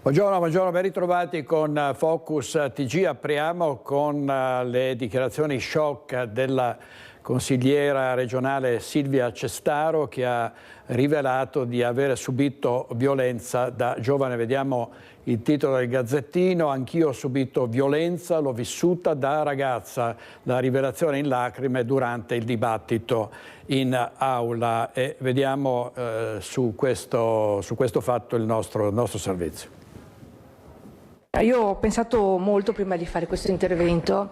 Buongiorno, buongiorno, ben ritrovati con Focus TG. Apriamo con le dichiarazioni shock della consigliera regionale Silvia Cestaro, che ha rivelato di aver subito violenza da giovane. Vediamo il titolo del Gazzettino: anch'io ho subito violenza, l'ho vissuta da ragazza. La rivelazione in lacrime durante il dibattito in aula. E vediamo su questo fatto il nostro servizio. Io ho pensato molto prima di fare questo intervento,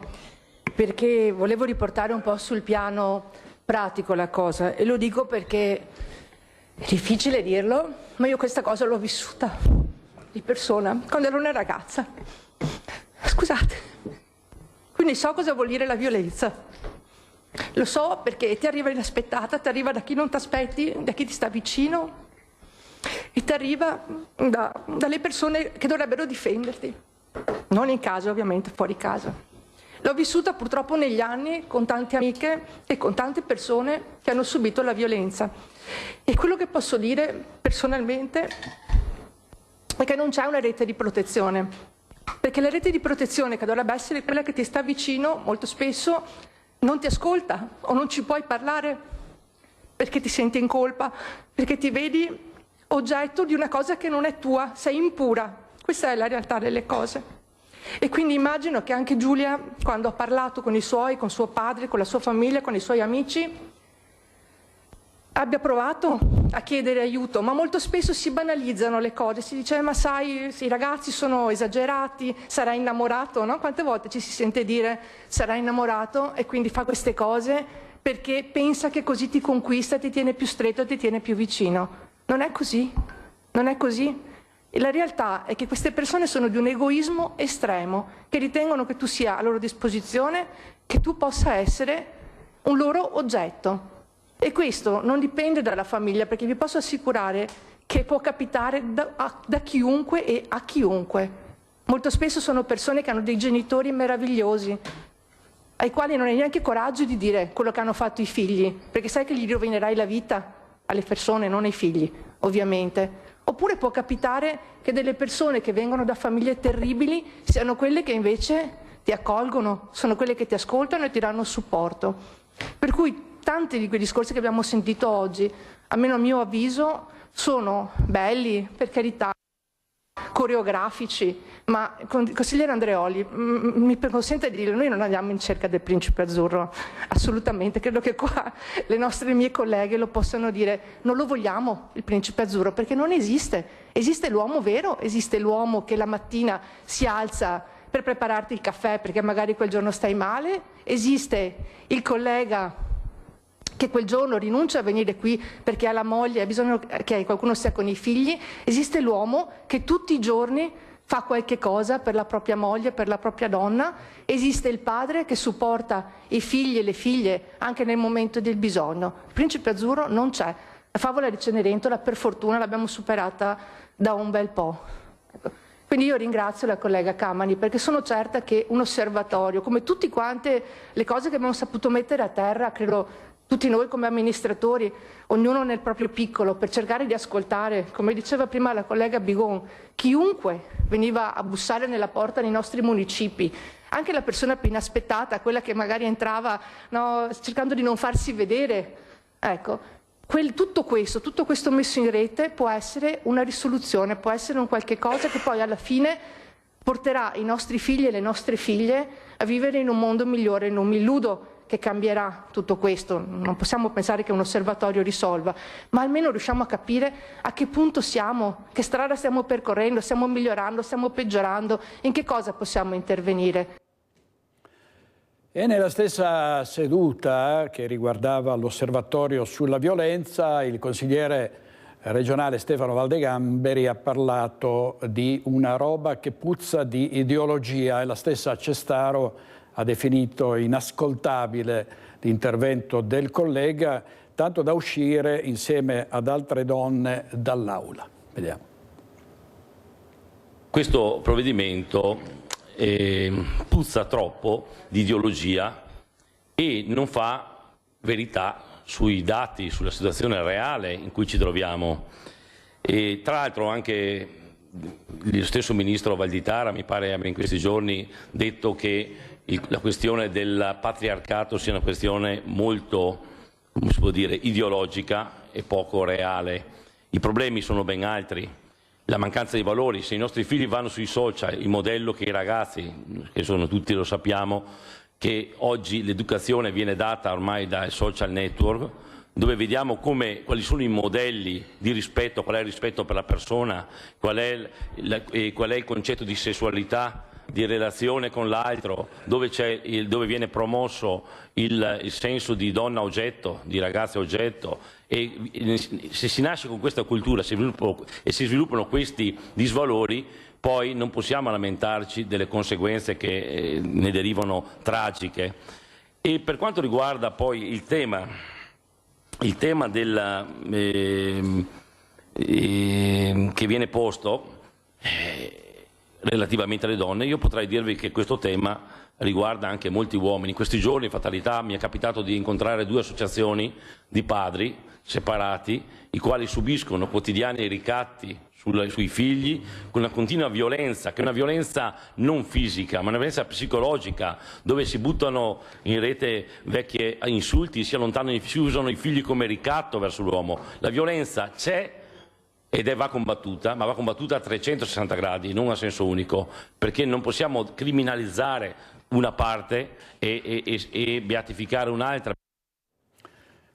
perché volevo riportare un po' sul piano pratico la cosa, e lo dico perché è difficile dirlo, ma io questa cosa l'ho vissuta di persona quando ero una ragazza. Scusate, quindi so cosa vuol dire la violenza. Lo so perché ti arriva inaspettata, ti arriva da chi non ti aspetti, da chi ti sta vicino, e ti arriva dalle persone che dovrebbero difenderti, non in casa ovviamente, fuori casa. L'ho vissuta purtroppo negli anni con tante amiche e con tante persone che hanno subito la violenza, e quello che posso dire personalmente è che non c'è una rete di protezione, perché la rete di protezione, che dovrebbe essere quella che ti sta vicino, molto spesso non ti ascolta o non ci puoi parlare perché ti senti in colpa, perché ti vedi oggetto di una cosa che non è tua, sei impura. Questa è la realtà delle cose. E quindi immagino che anche Giulia, quando ha parlato con i suoi, con suo padre, con la sua famiglia, con i suoi amici, abbia provato a chiedere aiuto, ma molto spesso si banalizzano le cose, si dice ma sai, i ragazzi sono esagerati, sarà innamorato, no? Quante volte ci si sente dire sarà innamorato e quindi fa queste cose perché pensa che così ti conquista, ti tiene più stretto, ti tiene più vicino. Non è così, non è così. E la realtà è che queste persone sono di un egoismo estremo, che ritengono che tu sia a loro disposizione, che tu possa essere un loro oggetto. E questo non dipende dalla famiglia, perché vi posso assicurare che può capitare da chiunque e a chiunque. Molto spesso sono persone che hanno dei genitori meravigliosi, ai quali non hai neanche coraggio di dire quello che hanno fatto i figli, perché sai che gli rovinerai la vita alle persone, non ai figli, ovviamente. Oppure può capitare che delle persone che vengono da famiglie terribili siano quelle che invece ti accolgono, sono quelle che ti ascoltano e ti danno supporto. Per cui tanti di quei discorsi che abbiamo sentito oggi, almeno a mio avviso, sono belli, per carità, coreografici, ma consigliere Andreoli, mi consente di dire, noi non andiamo in cerca del principe azzurro, assolutamente, credo che qua le nostre mie colleghe lo possano dire, non lo vogliamo il principe azzurro, perché non esiste, esiste l'uomo vero, esiste l'uomo che la mattina si alza per prepararti il caffè perché magari quel giorno stai male, esiste il collega che quel giorno rinuncia a venire qui perché ha la moglie, ha bisogno che qualcuno sia con i figli, esiste l'uomo che tutti i giorni fa qualche cosa per la propria moglie, per la propria donna, esiste il padre che supporta i figli e le figlie anche nel momento del bisogno. Il principe azzurro non c'è. La favola di Cenerentola per fortuna l'abbiamo superata da un bel po'. Quindi io ringrazio la collega Camani, perché sono certa che un osservatorio, come tutte quante le cose che abbiamo saputo mettere a terra, credo tutti noi come amministratori, ognuno nel proprio piccolo, per cercare di ascoltare, come diceva prima la collega Bigon, chiunque veniva a bussare nella porta nei nostri municipi, anche la persona più inaspettata, quella che magari entrava cercando di non farsi vedere. Ecco, tutto questo messo in rete può essere una risoluzione, può essere un qualche cosa che poi alla fine porterà i nostri figli e le nostre figlie a vivere in un mondo migliore. Non mi illudo che cambierà tutto questo, non possiamo pensare che un osservatorio risolva, ma almeno riusciamo a capire a che punto siamo, che strada stiamo percorrendo, stiamo migliorando, stiamo peggiorando, in che cosa possiamo intervenire. E nella stessa seduta che riguardava l'osservatorio sulla violenza, il consigliere regionale Stefano Valdegamberi ha parlato di una roba che puzza di ideologia, e la stessa Cestaro ha definito inascoltabile l'intervento del collega, tanto da uscire insieme ad altre donne dall'aula. Vediamo. Questo provvedimento puzza troppo di ideologia e non fa verità sui dati, sulla situazione reale in cui ci troviamo. E tra l'altro anche lo stesso ministro Valditara, mi pare in questi giorni, detto che la questione del patriarcato sia una questione molto, come si può dire, ideologica e poco reale. I problemi sono ben altri. La mancanza di valori. Se i nostri figli vanno sui social, il modello che i ragazzi, che sono tutti, lo sappiamo, che oggi l'educazione viene data ormai dai social network, dove vediamo quali sono i modelli di rispetto, qual è il rispetto per la persona, qual è il concetto di sessualità, di relazione con l'altro, dove viene promosso il senso di donna oggetto, di ragazza oggetto, e se si nasce con questa cultura e si sviluppano questi disvalori, poi non possiamo lamentarci delle conseguenze che ne derivano tragiche. E per quanto riguarda poi il tema che viene posto relativamente alle donne, io potrei dirvi che questo tema riguarda anche molti uomini. In questi giorni, fatalità, mi è capitato di incontrare 2 associazioni di padri separati, i quali subiscono quotidiani ricatti sui figli, con una continua violenza, che è una violenza non fisica, ma una violenza psicologica, dove si buttano in rete vecchi insulti, si usano i figli come ricatto verso l'uomo. La violenza c'è ed va combattuta, ma va combattuta a 360 gradi, non a senso unico, perché non possiamo criminalizzare una parte e beatificare un'altra.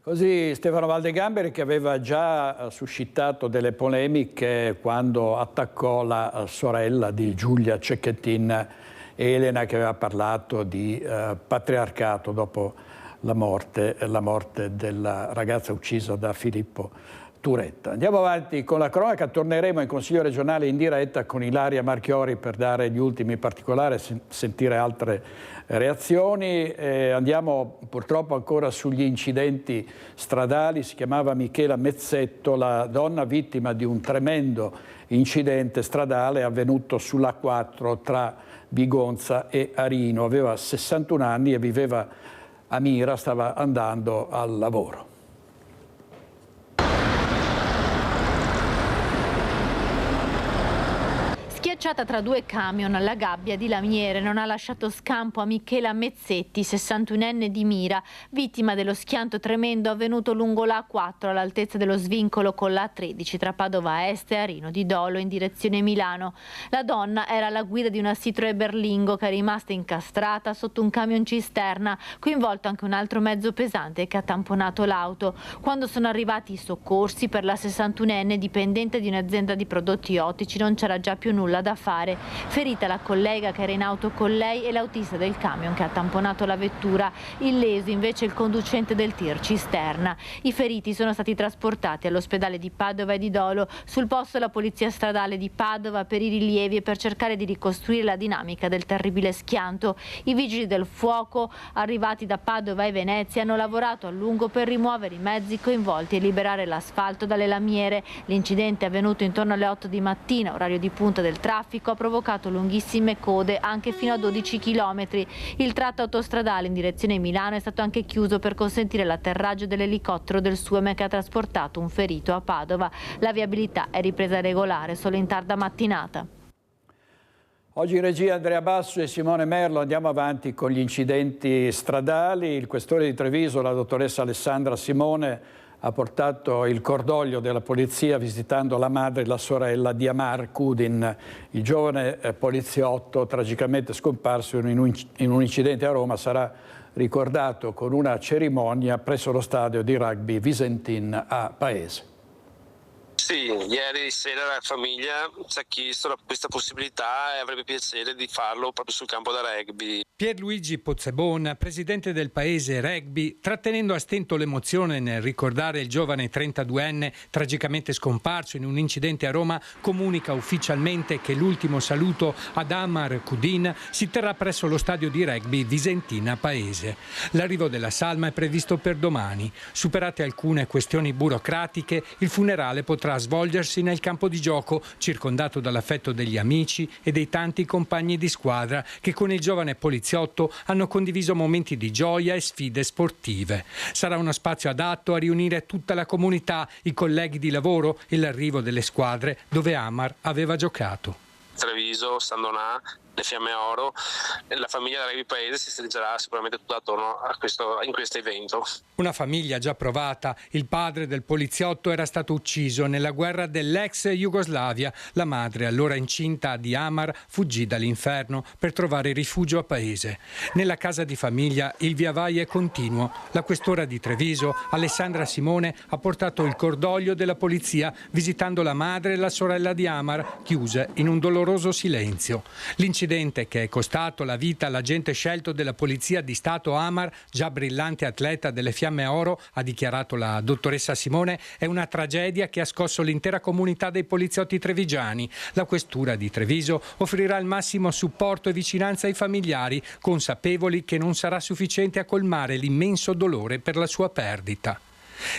Così Stefano Valdegamberi, che aveva già suscitato delle polemiche quando attaccò la sorella di Giulia Cecchettin, Elena, che aveva parlato di patriarcato dopo la morte della ragazza uccisa da Filippo Turetta. Andiamo avanti con la cronaca, torneremo in Consiglio regionale in diretta con Ilaria Marchiori per dare gli ultimi particolari, sentire altre reazioni. Andiamo purtroppo ancora sugli incidenti stradali. Si chiamava Michela Mezzetto, la donna vittima di un tremendo incidente stradale avvenuto sulla A4 tra Bigonza e Arino. Aveva 61 anni e viveva a Mira, stava andando al lavoro. Schiacciata tra 2 camion, la gabbia di Lamiere non ha lasciato scampo a Michela Mezzetti, 61enne di Mira, vittima dello schianto tremendo avvenuto lungo la A4 all'altezza dello svincolo con la A13 tra Padova Est e Arino di Dolo in direzione Milano. La donna era alla guida di una Citroën Berlingo che è rimasta incastrata sotto un camion cisterna, coinvolto anche un altro mezzo pesante che ha tamponato l'auto. Quando sono arrivati i soccorsi, per la 61enne dipendente di un'azienda di prodotti ottici non c'era già più nulla da fare. Ferita la collega che era in auto con lei e l'autista del camion che ha tamponato la vettura. Illeso invece il conducente del tir cisterna. I feriti sono stati trasportati all'ospedale di Padova e di Dolo. Sul posto la polizia stradale di Padova per i rilievi e per cercare di ricostruire la dinamica del terribile schianto. I vigili del fuoco arrivati da Padova e Venezia hanno lavorato a lungo per rimuovere i mezzi coinvolti e liberare l'asfalto dalle lamiere. L'incidente è avvenuto intorno alle 8 di mattina, orario di punta del traffico, ha provocato lunghissime code anche fino a 12 km. Il tratto autostradale in direzione Milano è stato anche chiuso per consentire l'atterraggio dell'elicottero del SUEM che ha trasportato un ferito a Padova. La viabilità è ripresa regolare solo in tarda mattinata. Oggi in regia Andrea Basso e Simone Merlo. Andiamo avanti con gli incidenti stradali. Il questore di Treviso, la dottoressa Alessandra Simone, ha portato il cordoglio della polizia visitando la madre e la sorella di Amar Kudin, il giovane poliziotto tragicamente scomparso in un incidente a Roma. Sarà ricordato con una cerimonia presso lo stadio di rugby Visentin a Paese. Sì, ieri sera la famiglia ci ha chiesto questa possibilità e avrebbe piacere di farlo proprio sul campo da rugby. Pierluigi Pozzebon, presidente del Paese Rugby, trattenendo a stento l'emozione nel ricordare il giovane 32enne tragicamente scomparso in un incidente a Roma, comunica ufficialmente che l'ultimo saluto ad Amar Kudin si terrà presso lo stadio di rugby Visentina Paese. L'arrivo della salma è previsto per domani. Superate alcune questioni burocratiche, il funerale potrà a svolgersi nel campo di gioco, circondato dall'affetto degli amici e dei tanti compagni di squadra che con il giovane poliziotto hanno condiviso momenti di gioia e sfide sportive. Sarà uno spazio adatto a riunire tutta la comunità, i colleghi di lavoro e l'arrivo delle squadre dove Amar aveva giocato. Treviso, Sandonà, le Fiamme Oro, la famiglia del rugby paese si stringerà sicuramente tutto attorno in questo evento. Una famiglia già provata. Il padre del poliziotto era stato ucciso nella guerra dell'ex Jugoslavia. La madre, allora incinta di Amar, fuggì dall'inferno per trovare rifugio a paese. Nella casa di famiglia il viavai è continuo. La questura di Treviso, Alessandra Simone, ha portato il cordoglio della polizia visitando la madre e la sorella di Amar, chiuse in un doloroso silenzio. L'incidente che è costato la vita all'agente scelto della Polizia di Stato Amar, già brillante atleta delle Fiamme Oro, ha dichiarato la dottoressa Simone, è una tragedia che ha scosso l'intera comunità dei poliziotti trevigiani. La questura di Treviso offrirà il massimo supporto e vicinanza ai familiari, consapevoli che non sarà sufficiente a colmare l'immenso dolore per la sua perdita.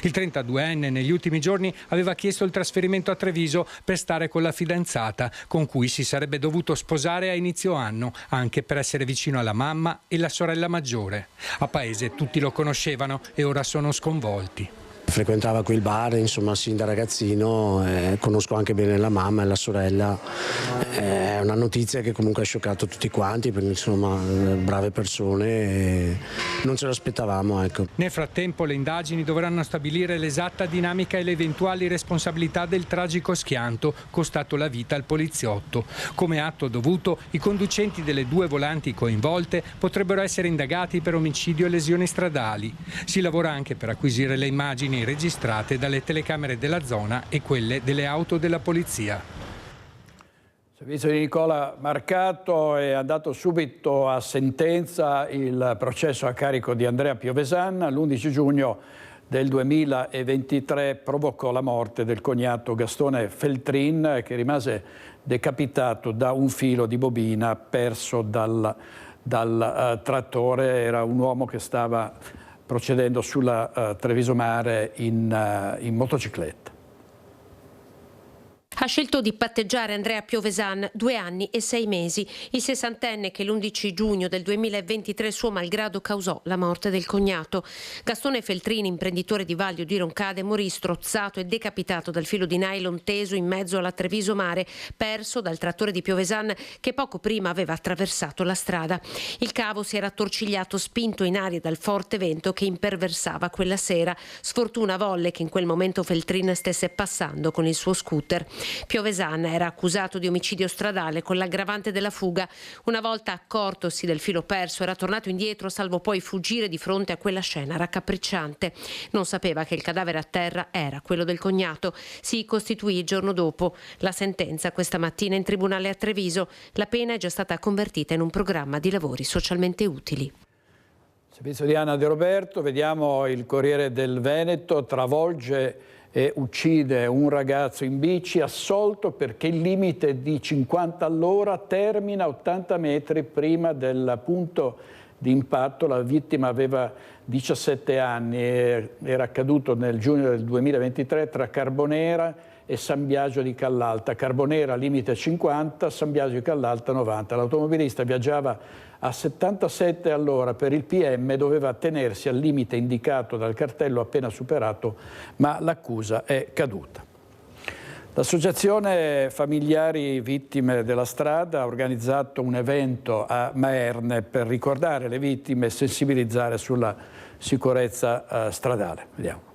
Il 32enne negli ultimi giorni aveva chiesto il trasferimento a Treviso per stare con la fidanzata, con cui si sarebbe dovuto sposare a inizio anno, anche per essere vicino alla mamma e la sorella maggiore. A paese tutti lo conoscevano e ora sono sconvolti. Frequentava quel bar, insomma, sin da ragazzino, conosco anche bene la mamma e la sorella. È una notizia che comunque ha scioccato tutti quanti, perché insomma brave persone e non ce l'aspettavamo, ecco. Nel frattempo le indagini dovranno stabilire l'esatta dinamica e le eventuali responsabilità del tragico schianto costato la vita al poliziotto. Come atto dovuto, i conducenti delle due volanti coinvolte potrebbero essere indagati per omicidio e lesioni stradali. Si lavora anche per acquisire le immagini registrate dalle telecamere della zona e quelle delle auto della polizia. Il servizio di Nicola Marcato è andato subito a sentenza. Il processo a carico di Andrea Piovesan l'11 giugno del 2023 provocò la morte del cognato Gastone Feltrin, che rimase decapitato da un filo di bobina perso dal trattore. Era un uomo che stava procedendo sulla Treviso Mare in motocicletta. Ha scelto di patteggiare Andrea Piovesan, 2 anni e 6 mesi, il sessantenne che l'11 giugno del 2023 suo malgrado causò la morte del cognato. Gastone Feltrini, imprenditore di Vaglio di Roncade, morì strozzato e decapitato dal filo di nylon teso in mezzo alla Treviso Mare, perso dal trattore di Piovesan che poco prima aveva attraversato la strada. Il cavo si era attorcigliato spinto in aria dal forte vento che imperversava quella sera. Sfortuna volle che in quel momento Feltrin stesse passando con il suo scooter. Piovesan era accusato di omicidio stradale con l'aggravante della fuga. Una volta accortosi del filo perso era tornato indietro, salvo poi fuggire di fronte a quella scena raccapricciante. Non sapeva che il cadavere a terra era quello del cognato. Si costituì il giorno dopo. La sentenza questa mattina in tribunale a Treviso. La pena è già stata convertita in un programma di lavori socialmente utili. Servizio di Anna De Roberto, vediamo il Corriere del Veneto, travolge e uccide un ragazzo in bici, assolto perché il limite di 50 all'ora termina 80 metri prima del punto di impatto. La vittima aveva 17 anni e era accaduto nel giugno del 2023 tra Carbonera e San Biagio di Callalta. Carbonera limite 50, San Biagio di Callalta 90. L'automobilista viaggiava a 77 all'ora per il PM, doveva tenersi al limite indicato dal cartello appena superato, ma l'accusa è caduta. L'associazione Familiari Vittime della Strada ha organizzato un evento a Maerne per ricordare le vittime e sensibilizzare sulla sicurezza stradale. Vediamo.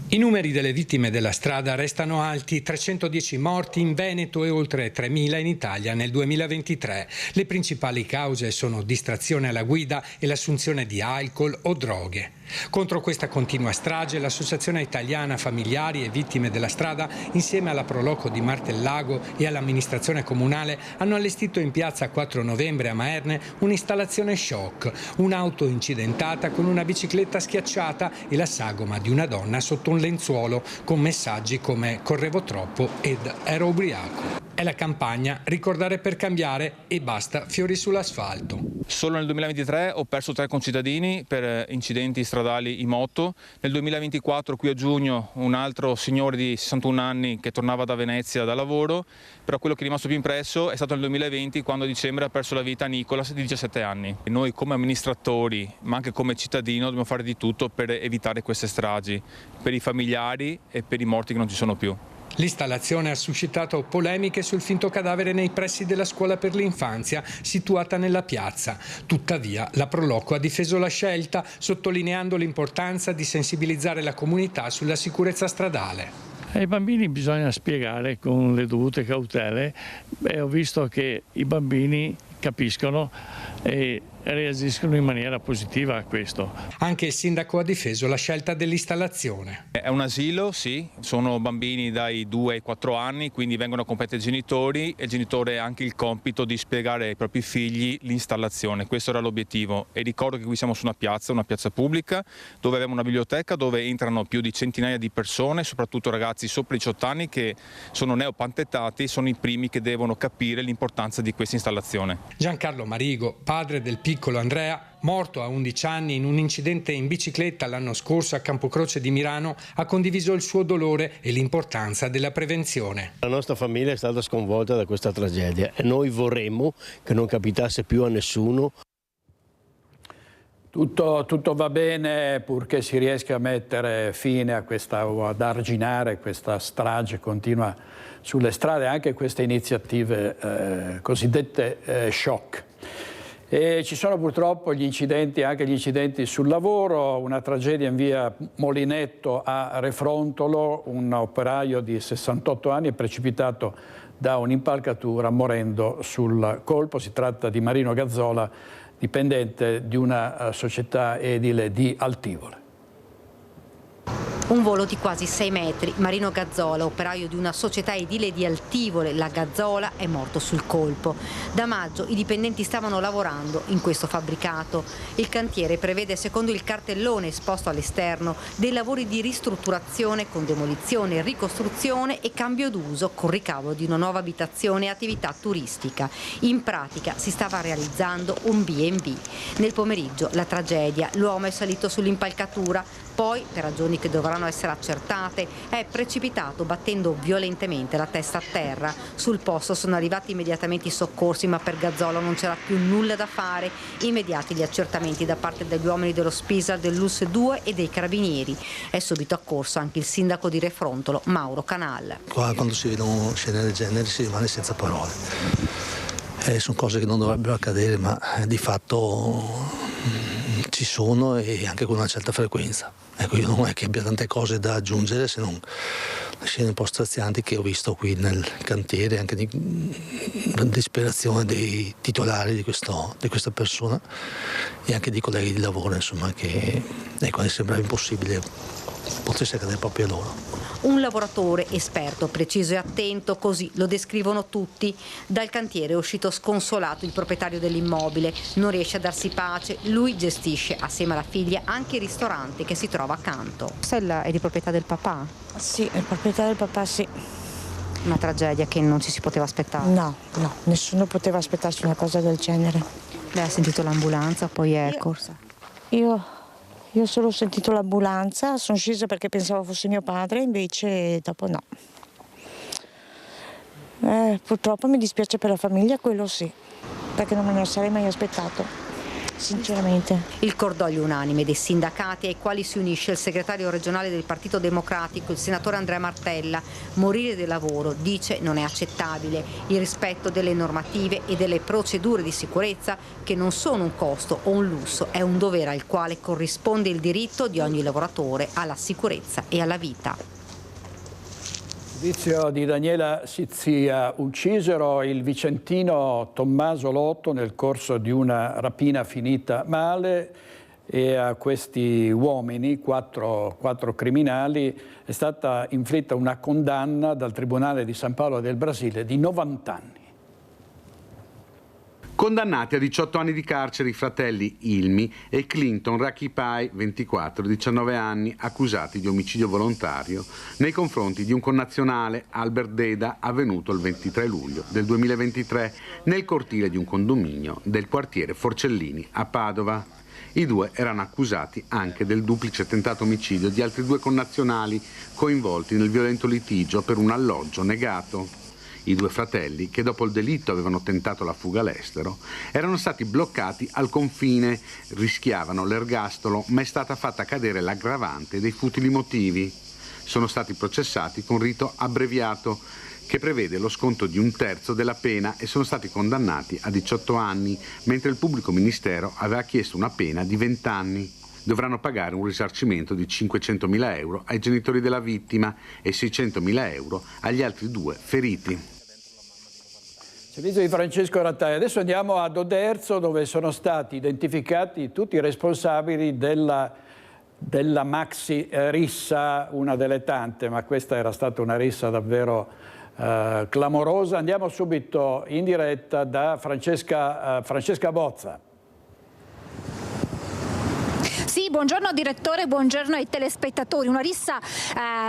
I numeri delle vittime della strada restano alti, 310 morti in Veneto e oltre 3.000 in Italia nel 2023. Le principali cause sono distrazione alla guida e l'assunzione di alcol o droghe. Contro questa continua strage, l'Associazione Italiana Familiari e Vittime della Strada, insieme alla Proloco di Martellago e all'amministrazione comunale, hanno allestito in piazza 4 novembre a Maerne un'installazione shock, un'auto incidentata con una bicicletta schiacciata e la sagoma di una donna sotto un lenzuolo, con messaggi come "correvo troppo" ed "ero ubriaco". È la campagna Ricordare per cambiare e basta fiori sull'asfalto. Solo nel 2023 ho perso 3 concittadini per incidenti stradali in moto. Nel 2024, qui a giugno, un altro signore di 61 anni che tornava da Venezia da lavoro, però quello che è rimasto più impresso è stato nel 2020, quando a dicembre ha perso la vita Nicolas di 17 anni. E noi come amministratori, ma anche come cittadino, dobbiamo fare di tutto per evitare queste stragi, per i familiari e per i morti che non ci sono più. L'installazione ha suscitato polemiche sul finto cadavere nei pressi della scuola per l'infanzia situata nella piazza. Tuttavia la Proloco ha difeso la scelta, sottolineando l'importanza di sensibilizzare la comunità sulla sicurezza stradale. Ai bambini bisogna spiegare con le dovute cautele. Ho visto che i bambini capiscono e reagiscono in maniera positiva a questo. Anche il sindaco ha difeso la scelta dell'installazione. È un asilo, sì, sono bambini dai 2 ai 4 anni, quindi vengono accompagnati dai genitori e il genitore ha anche il compito di spiegare ai propri figli l'installazione. Questo era l'obiettivo e ricordo che qui siamo su una piazza pubblica, dove abbiamo una biblioteca dove entrano più di centinaia di persone, soprattutto ragazzi sopra i 18 anni che sono neopantettati, sono i primi che devono capire l'importanza di questa installazione. Giancarlo Marigo, padre del piccolo Andrea, morto a 11 anni in un incidente in bicicletta l'anno scorso a Campocroce di Milano, ha condiviso il suo dolore e l'importanza della prevenzione. La nostra famiglia è stata sconvolta da questa tragedia e noi vorremmo che non capitasse più a nessuno. Tutto va bene purché si riesca a mettere fine a questa, o ad arginare questa strage continua sulle strade, anche queste iniziative cosiddette shock. E ci sono purtroppo gli incidenti, anche gli incidenti sul lavoro, una tragedia in via Molinetto a Refrontolo, un operaio di 68 anni è precipitato da un'impalcatura morendo sul colpo. Si tratta di Marino Gazzola, dipendente di una società edile di Altivole. Un volo di quasi 6 metri. Marino Gazzola, operaio di una società edile di Altivole, la Gazzola, è morto sul colpo. Da maggio i dipendenti stavano lavorando in questo fabbricato. Il cantiere prevede, secondo il cartellone esposto all'esterno, dei lavori di ristrutturazione con demolizione, ricostruzione e cambio d'uso con ricavo di una nuova abitazione e attività turistica. In pratica si stava realizzando un B&B. Nel pomeriggio la tragedia, l'uomo è salito sull'impalcatura, poi, per ragioni che dovranno essere accertate, è precipitato battendo violentemente la testa a terra. Sul posto sono arrivati immediatamente i soccorsi, ma per Gazzola non c'era più nulla da fare. Immediati gli accertamenti da parte degli uomini dello Spisal, del LUS 2 e dei carabinieri. È subito accorso anche il sindaco di Refrontolo, Mauro Canal. Qua, quando si vedono scene del genere, si rimane senza parole. Sono cose che non dovrebbero accadere, ma di fatto ci sono e anche con una certa frequenza. Ecco, io non è che abbia tante cose da aggiungere, se non le scene un po' strazianti che ho visto qui nel cantiere, anche di disperazione dei titolari di questa persona e anche di colleghi di lavoro, insomma, che ecco, sembrava impossibile potesse accadere proprio a loro. Un lavoratore esperto, preciso e attento, così lo descrivono tutti. Dal cantiere è uscito sconsolato il proprietario dell'immobile, non riesce a darsi pace, lui gestisce assieme alla figlia anche il ristorante che si trova accanto. Questa è di proprietà del papà? Sì, è proprietà del papà, sì. Una tragedia che non ci si poteva aspettare? No, nessuno poteva aspettarsi una cosa del genere. Lei ha sentito l'ambulanza, poi è corsa? Io solo ho sentito l'ambulanza, sono scesa perché pensavo fosse mio padre, invece dopo no. Purtroppo mi dispiace per la famiglia, quello sì, perché non me ne sarei mai aspettato, sinceramente. Il cordoglio unanime dei sindacati ai quali si unisce il segretario regionale del Partito Democratico, il senatore Andrea Martella. Morire del lavoro, dice, non è accettabile. Il rispetto delle normative e delle procedure di sicurezza, che non sono un costo o un lusso, è un dovere al quale corrisponde il diritto di ogni lavoratore alla sicurezza e alla vita. Giudizio di Daniela Sizzia. Uccisero il vicentino Tommaso Lotto nel corso di una rapina finita male e a questi uomini, quattro criminali, è stata inflitta una condanna dal Tribunale di San Paolo del Brasile di 90 anni. Condannati a 18 anni di carcere i fratelli Ilmi e Clinton Rakipai, 24, 19 anni, accusati di omicidio volontario nei confronti di un connazionale, Albert Deda, avvenuto il 23 luglio del 2023 nel cortile di un condominio del quartiere Forcellini a Padova. I due erano accusati anche del duplice tentato omicidio di altri 2 connazionali coinvolti nel violento litigio per un alloggio negato. I 2 fratelli, che dopo il delitto avevano tentato la fuga all'estero, erano stati bloccati al confine, rischiavano l'ergastolo, ma è stata fatta cadere l'aggravante dei futili motivi. Sono stati processati con rito abbreviato, che prevede lo sconto di 1/3 della pena, e sono stati condannati a 18 anni, mentre il pubblico ministero aveva chiesto una pena di 20 anni. Dovranno pagare un risarcimento di 500.000 euro ai genitori della vittima e 600.000 euro agli altri 2 feriti. Servizio di Francesco Rattai. Adesso andiamo ad Oderzo, dove sono stati identificati tutti i responsabili della maxi rissa, una delle tante, ma questa era stata una rissa davvero clamorosa. Andiamo subito in diretta da Francesca Bozza. Sì, buongiorno direttore, buongiorno ai telespettatori. Una rissa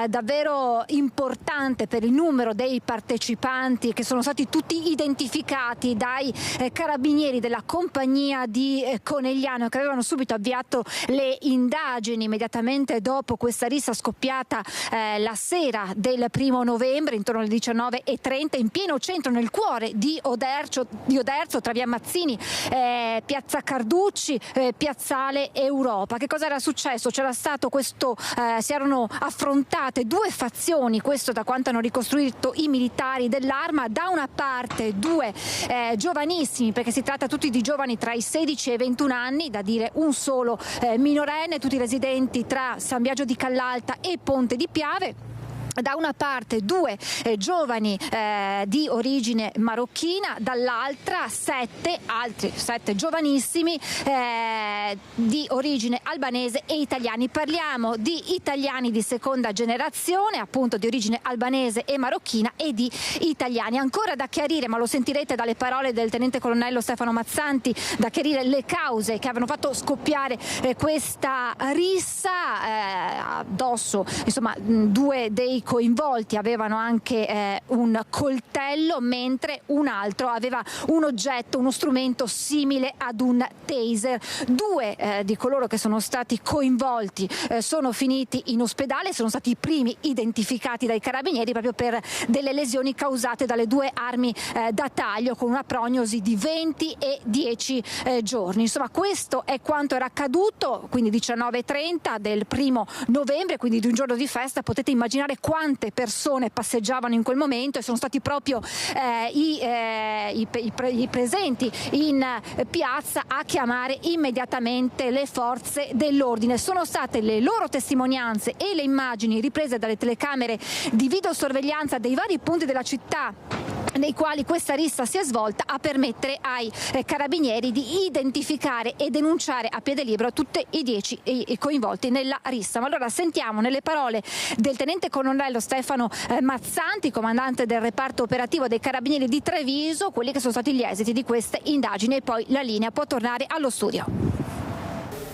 davvero importante per il numero dei partecipanti, che sono stati tutti identificati dai carabinieri della compagnia di Conegliano, che avevano subito avviato le indagini immediatamente dopo questa rissa scoppiata la sera del 1° novembre, intorno alle 19:30, in pieno centro, nel cuore di Oderzo, tra via Mazzini, piazza Carducci, piazzale Europa. Che cosa era successo? C'era stato questo, si erano affrontate 2 fazioni, questo da quanto hanno ricostruito i militari dell'Arma. Da una parte 2 giovanissimi, perché si tratta tutti di giovani tra i 16 e i 21 anni, da dire un solo minorenne, tutti residenti tra San Biagio di Callalta e Ponte di Piave. Da una parte 2 giovani di origine marocchina, dall'altra 7 giovanissimi di origine albanese e italiani. Parliamo di italiani di seconda generazione, appunto di origine albanese e marocchina, e di italiani. Ancora da chiarire, ma lo sentirete dalle parole del tenente colonnello Stefano Mazzanti, da chiarire le cause che avevano fatto scoppiare questa rissa. Addosso, insomma, 2 dei coinvolti avevano anche un coltello, mentre un altro aveva un oggetto, uno strumento simile ad un taser. 2 di coloro che sono stati coinvolti sono finiti in ospedale, sono stati i primi identificati dai carabinieri proprio per delle lesioni causate dalle 2 armi da taglio, con una prognosi di 20 e 10 giorni. Insomma, questo è quanto era accaduto, quindi 19:30 del 1° novembre, quindi di un giorno di festa. Potete immaginare quante persone passeggiavano in quel momento, e sono stati proprio i presenti in piazza a chiamare immediatamente le forze dell'ordine. Sono state le loro testimonianze e le immagini riprese dalle telecamere di videosorveglianza dei vari punti della città nei quali questa rissa si è svolta a permettere ai carabinieri di identificare e denunciare a piede libero tutti i 10 coinvolti nella rissa. Ma allora sentiamo nelle parole del tenente colonnello Stefano Mazzanti, comandante del reparto operativo dei carabinieri di Treviso, quelli che sono stati gli esiti di queste indagini, e poi la linea può tornare allo studio.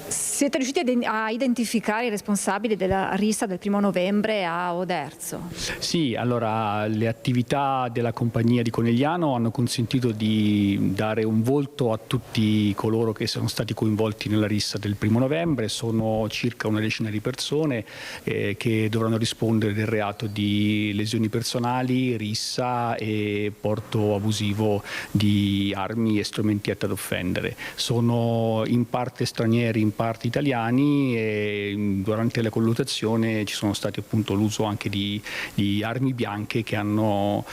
Siete riusciti a identificare i responsabili della rissa del 1° novembre a Oderzo? Sì, allora le attività della compagnia di Conegliano hanno consentito di dare un volto a tutti coloro che sono stati coinvolti nella rissa del 1° novembre. Sono circa una decina di persone che dovranno rispondere del reato di lesioni personali, rissa e porto abusivo di armi e strumenti atti ad offendere. Sono in parte stranieri, in parte italiani, e durante la colluttazione ci sono stati appunto l'uso anche di armi bianche che hanno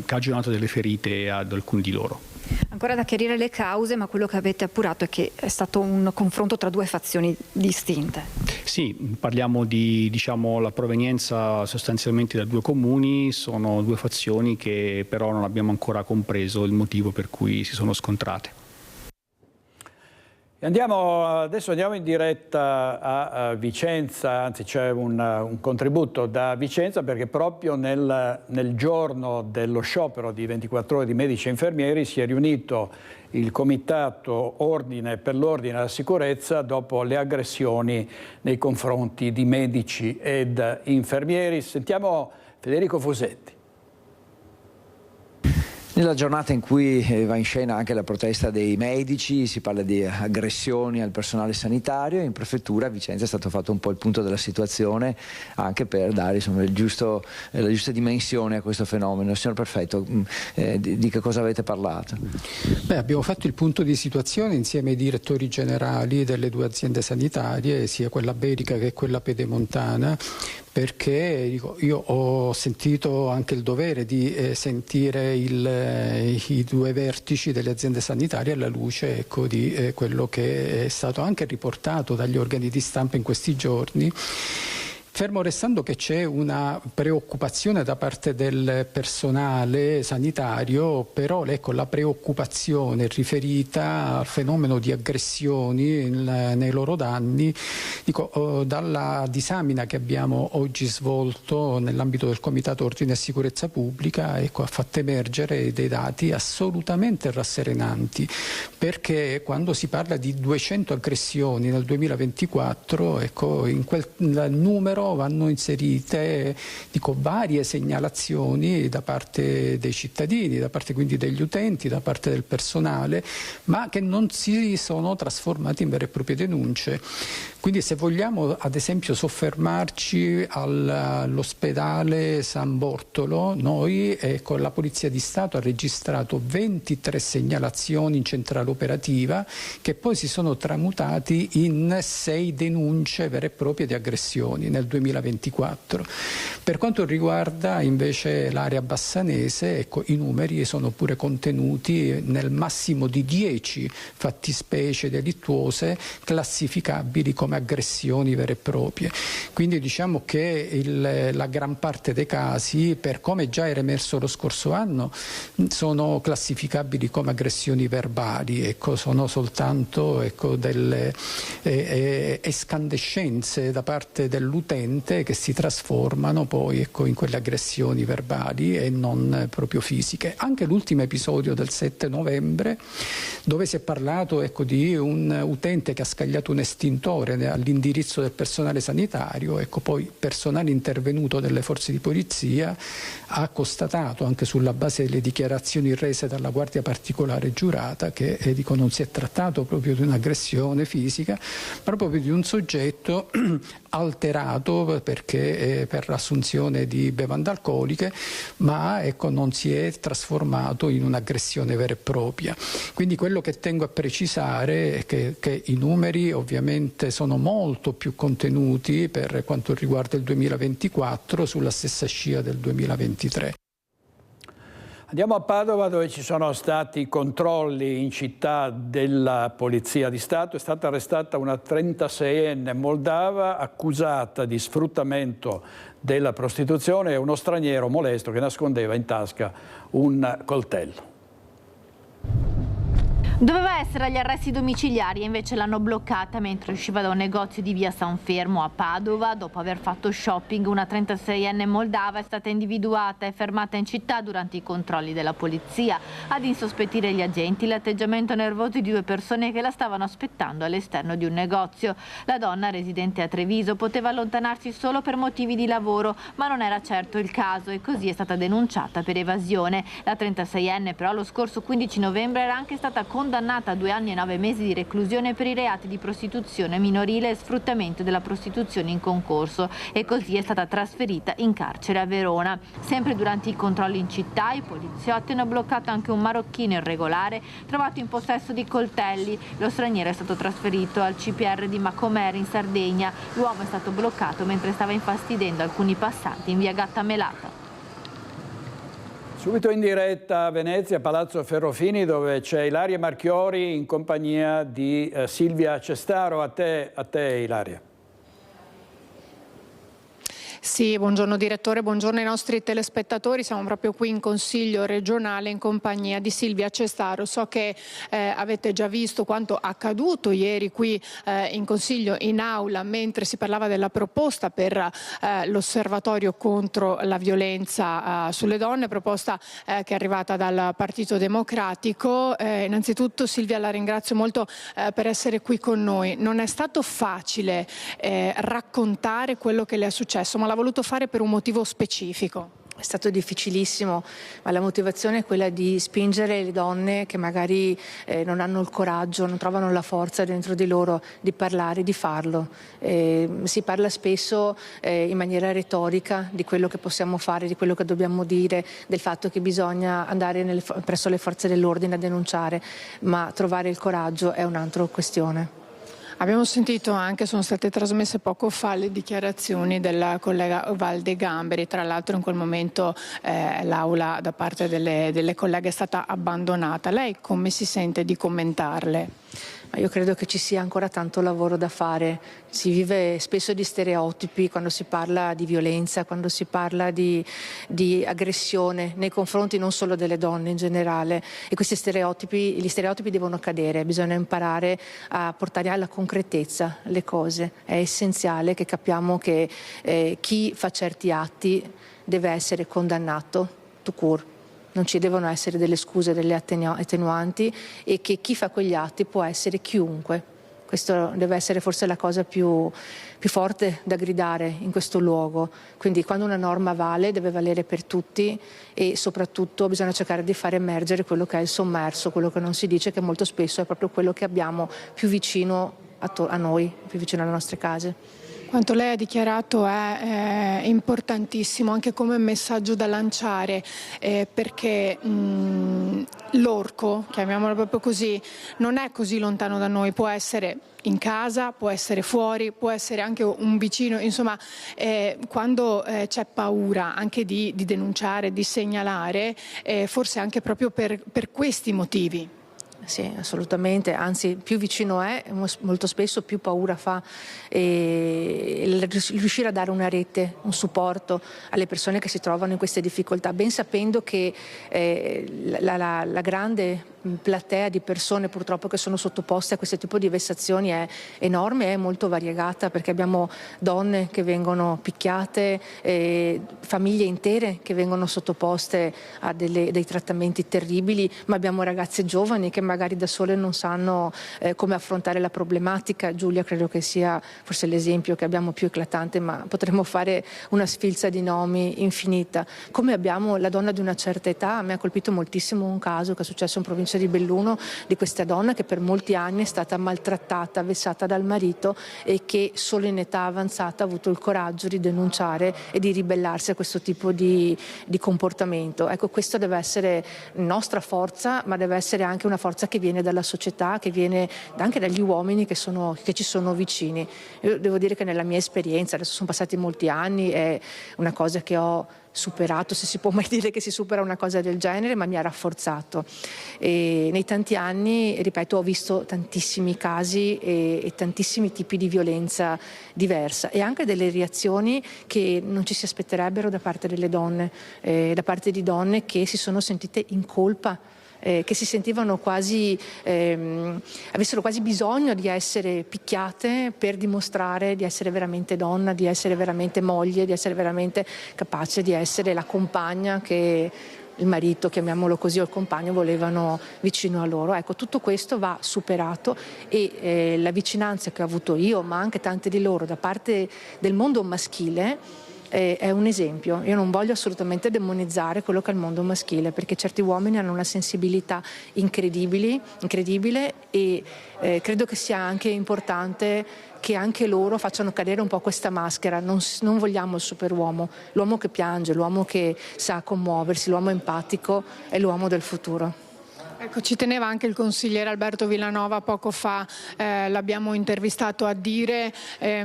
cagionato delle ferite ad alcuni di loro. Ancora da chiarire le cause, ma quello che avete appurato è che è stato un confronto tra 2 fazioni distinte. Sì, parliamo di la provenienza sostanzialmente da 2 comuni, sono 2 fazioni che però non abbiamo ancora compreso il motivo per cui si sono scontrate. Adesso andiamo in diretta a Vicenza, anzi c'è un contributo da Vicenza, perché proprio nel giorno dello sciopero di 24 ore di medici e infermieri si è riunito il Comitato Ordine per l'Ordine e la Sicurezza dopo le aggressioni nei confronti di medici ed infermieri. Sentiamo Federico Fusetti. Nella giornata in cui va in scena anche la protesta dei medici, si parla di aggressioni al personale sanitario, in prefettura a Vicenza è stato fatto un po' il punto della situazione, anche per dare insomma, la giusta dimensione a questo fenomeno. Signor Prefetto, di che cosa avete parlato? Abbiamo fatto il punto di situazione insieme ai direttori generali delle due aziende sanitarie, sia quella berica che quella pedemontana, perché io ho sentito anche il dovere di sentire i due vertici delle aziende sanitarie alla luce di quello che è stato anche riportato dagli organi di stampa in questi giorni. Fermo restando che c'è una preoccupazione da parte del personale sanitario, però ecco, la preoccupazione riferita al fenomeno di aggressioni nei loro danni, dalla disamina che abbiamo oggi svolto nell'ambito del Comitato Ordine e Sicurezza Pubblica, ha fatto emergere dei dati assolutamente rasserenanti, perché quando si parla di 200 aggressioni nel 2024, in quel numero vanno inserite varie segnalazioni da parte dei cittadini, da parte quindi degli utenti, da parte del personale, ma che non si sono trasformati in vere e proprie denunce. Quindi se vogliamo ad esempio soffermarci all'ospedale San Bortolo, noi con la Polizia di Stato ha registrato 23 segnalazioni in centrale operativa che poi si sono tramutati in 6 denunce vere e proprie di aggressioni nel 2024. Per quanto riguarda invece l'area bassanese, i numeri sono pure contenuti nel massimo di 10 fattispecie delittuose classificabili come aggressioni vere e proprie. Quindi diciamo che la gran parte dei casi, per come già era emerso lo scorso anno, sono classificabili come aggressioni verbali, sono soltanto delle escandescenze da parte dell'utente che si trasformano poi in quelle aggressioni verbali e non proprio fisiche. Anche l'ultimo episodio del 7 novembre, dove si è parlato di un utente che ha scagliato un estintore all'indirizzo del personale sanitario, poi personale intervenuto delle forze di polizia ha constatato, anche sulla base delle dichiarazioni rese dalla Guardia Particolare giurata, che non si è trattato proprio di un'aggressione fisica, ma proprio di un soggetto alterato perché per l'assunzione di bevande alcoliche, ma non si è trasformato in un'aggressione vera e propria. Quindi quello che tengo a precisare è che i numeri ovviamente sono molto più contenuti per quanto riguarda il 2024 sulla stessa scia del 2023. Andiamo a Padova, dove ci sono stati controlli in città della Polizia di Stato. È stata arrestata una 36enne moldava accusata di sfruttamento della prostituzione e uno straniero molesto che nascondeva in tasca un coltello. Doveva essere agli arresti domiciliari e invece l'hanno bloccata mentre usciva da un negozio di via San Fermo a Padova. Dopo aver fatto shopping, una 36enne moldava è stata individuata e fermata in città durante i controlli della polizia. Ad insospettire gli agenti l'atteggiamento nervoso di due persone che la stavano aspettando all'esterno di un negozio. La donna, residente a Treviso, poteva allontanarsi solo per motivi di lavoro, ma non era certo il caso e così è stata denunciata per evasione. La 36enne però lo scorso 15 novembre era anche stata condannata a 2 anni e 9 mesi di reclusione per i reati di prostituzione minorile e sfruttamento della prostituzione in concorso e così è stata trasferita in carcere a Verona. Sempre durante i controlli in città i poliziotti hanno bloccato anche un marocchino irregolare trovato in possesso di coltelli. Lo straniero è stato trasferito al CPR di Macomer in Sardegna. L'uomo è stato bloccato mentre stava infastidendo alcuni passanti in via Gatta Melata. Subito in diretta a Venezia, Palazzo Ferrofini, dove c'è Ilaria Marchiori in compagnia di Silvia Cestaro. A te Ilaria. Sì, buongiorno direttore, buongiorno ai nostri telespettatori. Siamo proprio qui in Consiglio regionale in compagnia di Silvia Cestaro. So che avete già visto quanto accaduto ieri qui in Consiglio, in aula, mentre si parlava della proposta per l'osservatorio contro la violenza sulle donne, proposta che è arrivata dal Partito Democratico. Innanzitutto Silvia, la ringrazio molto per essere qui con noi. Non è stato facile raccontare quello che le è successo, ma l'ha voluto fare per un motivo specifico. È stato difficilissimo, ma la motivazione è quella di spingere le donne che magari non hanno il coraggio, non trovano la forza dentro di loro di parlare, di farlo. Si parla spesso in maniera retorica di quello che possiamo fare, di quello che dobbiamo dire, del fatto che bisogna andare presso le forze dell'ordine a denunciare, ma trovare il coraggio è un'altra questione. Abbiamo sentito anche, sono state trasmesse poco fa le dichiarazioni del collega Valde Gamberi. Tra l'altro in quel momento l'aula da parte delle colleghe è stata abbandonata. Lei come si sente di commentarle? Io credo che ci sia ancora tanto lavoro da fare. Si vive spesso di stereotipi quando si parla di violenza, quando si parla di aggressione nei confronti non solo delle donne in generale, e gli stereotipi devono cadere, bisogna imparare a portare alla concretezza le cose. È essenziale che capiamo che chi fa certi atti deve essere condannato tout court. Non ci devono essere delle scuse, delle attenuanti, e che chi fa quegli atti può essere chiunque. Questo deve essere forse la cosa più forte da gridare in questo luogo. Quindi quando una norma vale, deve valere per tutti, e soprattutto bisogna cercare di far emergere quello che è il sommerso, quello che non si dice, che molto spesso è proprio quello che abbiamo più vicino a noi, più vicino alle nostre case. Quanto lei ha dichiarato è importantissimo anche come messaggio da lanciare, perché l'orco, chiamiamolo proprio così, non è così lontano da noi, può essere in casa, può essere fuori, può essere anche un vicino, insomma quando c'è paura anche di denunciare, di segnalare, forse anche proprio per questi motivi. Sì, assolutamente, anzi più vicino è, molto spesso più paura fa, e riuscire a dare una rete, un supporto alle persone che si trovano in queste difficoltà, ben sapendo che la grande platea di persone purtroppo che sono sottoposte a questo tipo di vessazioni è enorme, è molto variegata, perché abbiamo donne che vengono picchiate, famiglie intere che vengono sottoposte a dei trattamenti terribili, ma abbiamo ragazze giovani che magari da sole non sanno come affrontare la problematica. Giulia credo che sia forse l'esempio che abbiamo più eclatante, ma potremmo fare una sfilza di nomi infinita. Come abbiamo la donna di una certa età. A me ha colpito moltissimo un caso che è successo in provincia di Belluno, di questa donna che per molti anni è stata maltrattata, vessata dal marito, e che solo in età avanzata ha avuto il coraggio di denunciare e di ribellarsi a questo tipo di comportamento. Ecco, questo deve essere nostra forza, ma deve essere anche una forza che viene dalla società, che viene anche dagli uomini che ci sono vicini. Io devo dire che nella mia esperienza, adesso sono passati molti anni, è una cosa che ho superato, se si può mai dire che si supera una cosa del genere, ma mi ha rafforzato. E nei tanti anni, ripeto, ho visto tantissimi casi e tantissimi tipi di violenza diversa, e anche delle reazioni che non ci si aspetterebbero da parte delle donne, da parte di donne che si sono sentite in colpa, che si sentivano quasi, avessero quasi bisogno di essere picchiate per dimostrare di essere veramente donna, di essere veramente moglie, di essere veramente capace di essere la compagna che il marito, chiamiamolo così, o il compagno volevano vicino a loro. Ecco, tutto questo va superato, e la vicinanza che ho avuto io, ma anche tante di loro da parte del mondo maschile, è un esempio. Io non voglio assolutamente demonizzare quello che è il mondo maschile, perché certi uomini hanno una sensibilità incredibile, e credo che sia anche importante che anche loro facciano cadere un po' questa maschera. Non vogliamo il superuomo, l'uomo che piange, l'uomo che sa commuoversi, l'uomo empatico è l'uomo del futuro. Ecco, ci teneva anche il consigliere Alberto Villanova poco fa, l'abbiamo intervistato, a dire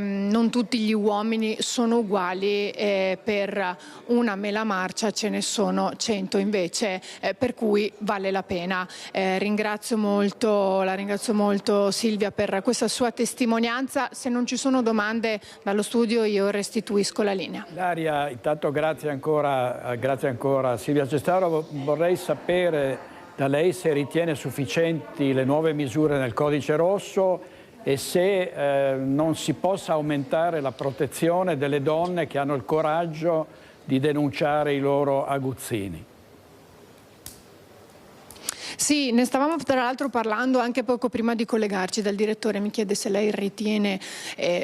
non tutti gli uomini sono uguali, per una mela marcia ce ne sono 100 invece, per cui vale la pena. La ringrazio molto Silvia per questa sua testimonianza. Se non ci sono domande dallo studio io restituisco la linea. Ilaria, intanto grazie ancora a Silvia Cestaro. Vorrei sapere da lei se ritiene sufficienti le nuove misure nel codice rosso e se non si possa aumentare la protezione delle donne che hanno il coraggio di denunciare i loro aguzzini. Sì, ne stavamo tra l'altro parlando anche poco prima di collegarci. Dal direttore mi chiede se lei ritiene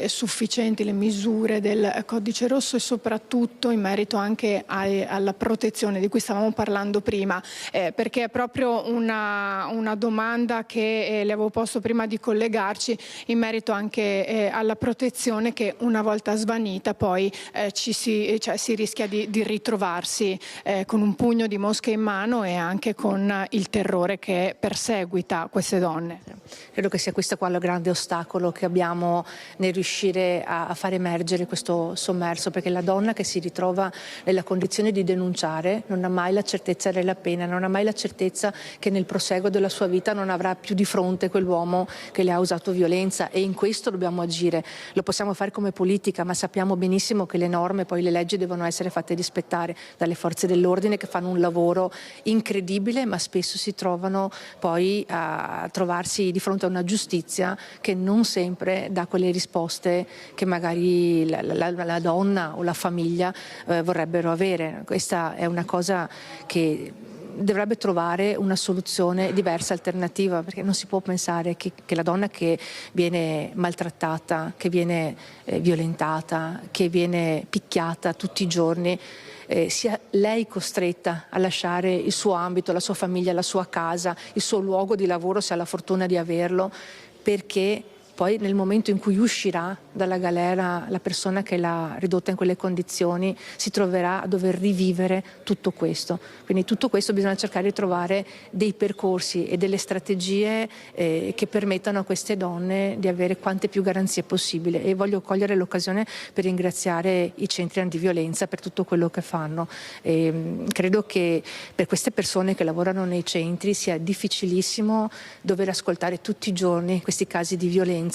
sufficienti le misure del codice rosso e soprattutto in merito anche alla protezione di cui stavamo parlando prima, perché è proprio una domanda che le avevo posto prima di collegarci in merito anche alla protezione che una volta svanita poi si rischia di ritrovarsi con un pugno di mosche in mano e anche con il terrore che perseguita queste donne. Credo che sia questo qua il grande ostacolo che abbiamo nel riuscire a far emergere questo sommerso, perché la donna che si ritrova nella condizione di denunciare non ha mai la certezza della pena, non ha mai la certezza che nel proseguo della sua vita non avrà più di fronte quell'uomo che le ha usato violenza, e in questo dobbiamo agire. Lo possiamo fare come politica, ma sappiamo benissimo che le norme, poi le leggi devono essere fatte rispettare dalle forze dell'ordine, che fanno un lavoro incredibile, ma spesso si trovano poi a trovarsi di fronte a una giustizia che non sempre dà quelle risposte che magari la donna o la famiglia vorrebbero avere. Questa è una cosa che dovrebbe trovare una soluzione diversa, alternativa, perché non si può pensare che la donna che viene maltrattata, che viene violentata, che viene picchiata tutti i giorni, sia lei costretta a lasciare il suo ambito, la sua famiglia, la sua casa, il suo luogo di lavoro, se ha la fortuna di averlo, perché poi nel momento in cui uscirà dalla galera la persona che l'ha ridotta in quelle condizioni si troverà a dover rivivere tutto questo. Quindi tutto questo bisogna cercare di trovare dei percorsi e delle strategie che permettano a queste donne di avere quante più garanzie possibile, e voglio cogliere l'occasione per ringraziare i centri antiviolenza per tutto quello che fanno. Credo che per queste persone che lavorano nei centri sia difficilissimo dover ascoltare tutti i giorni questi casi di violenza,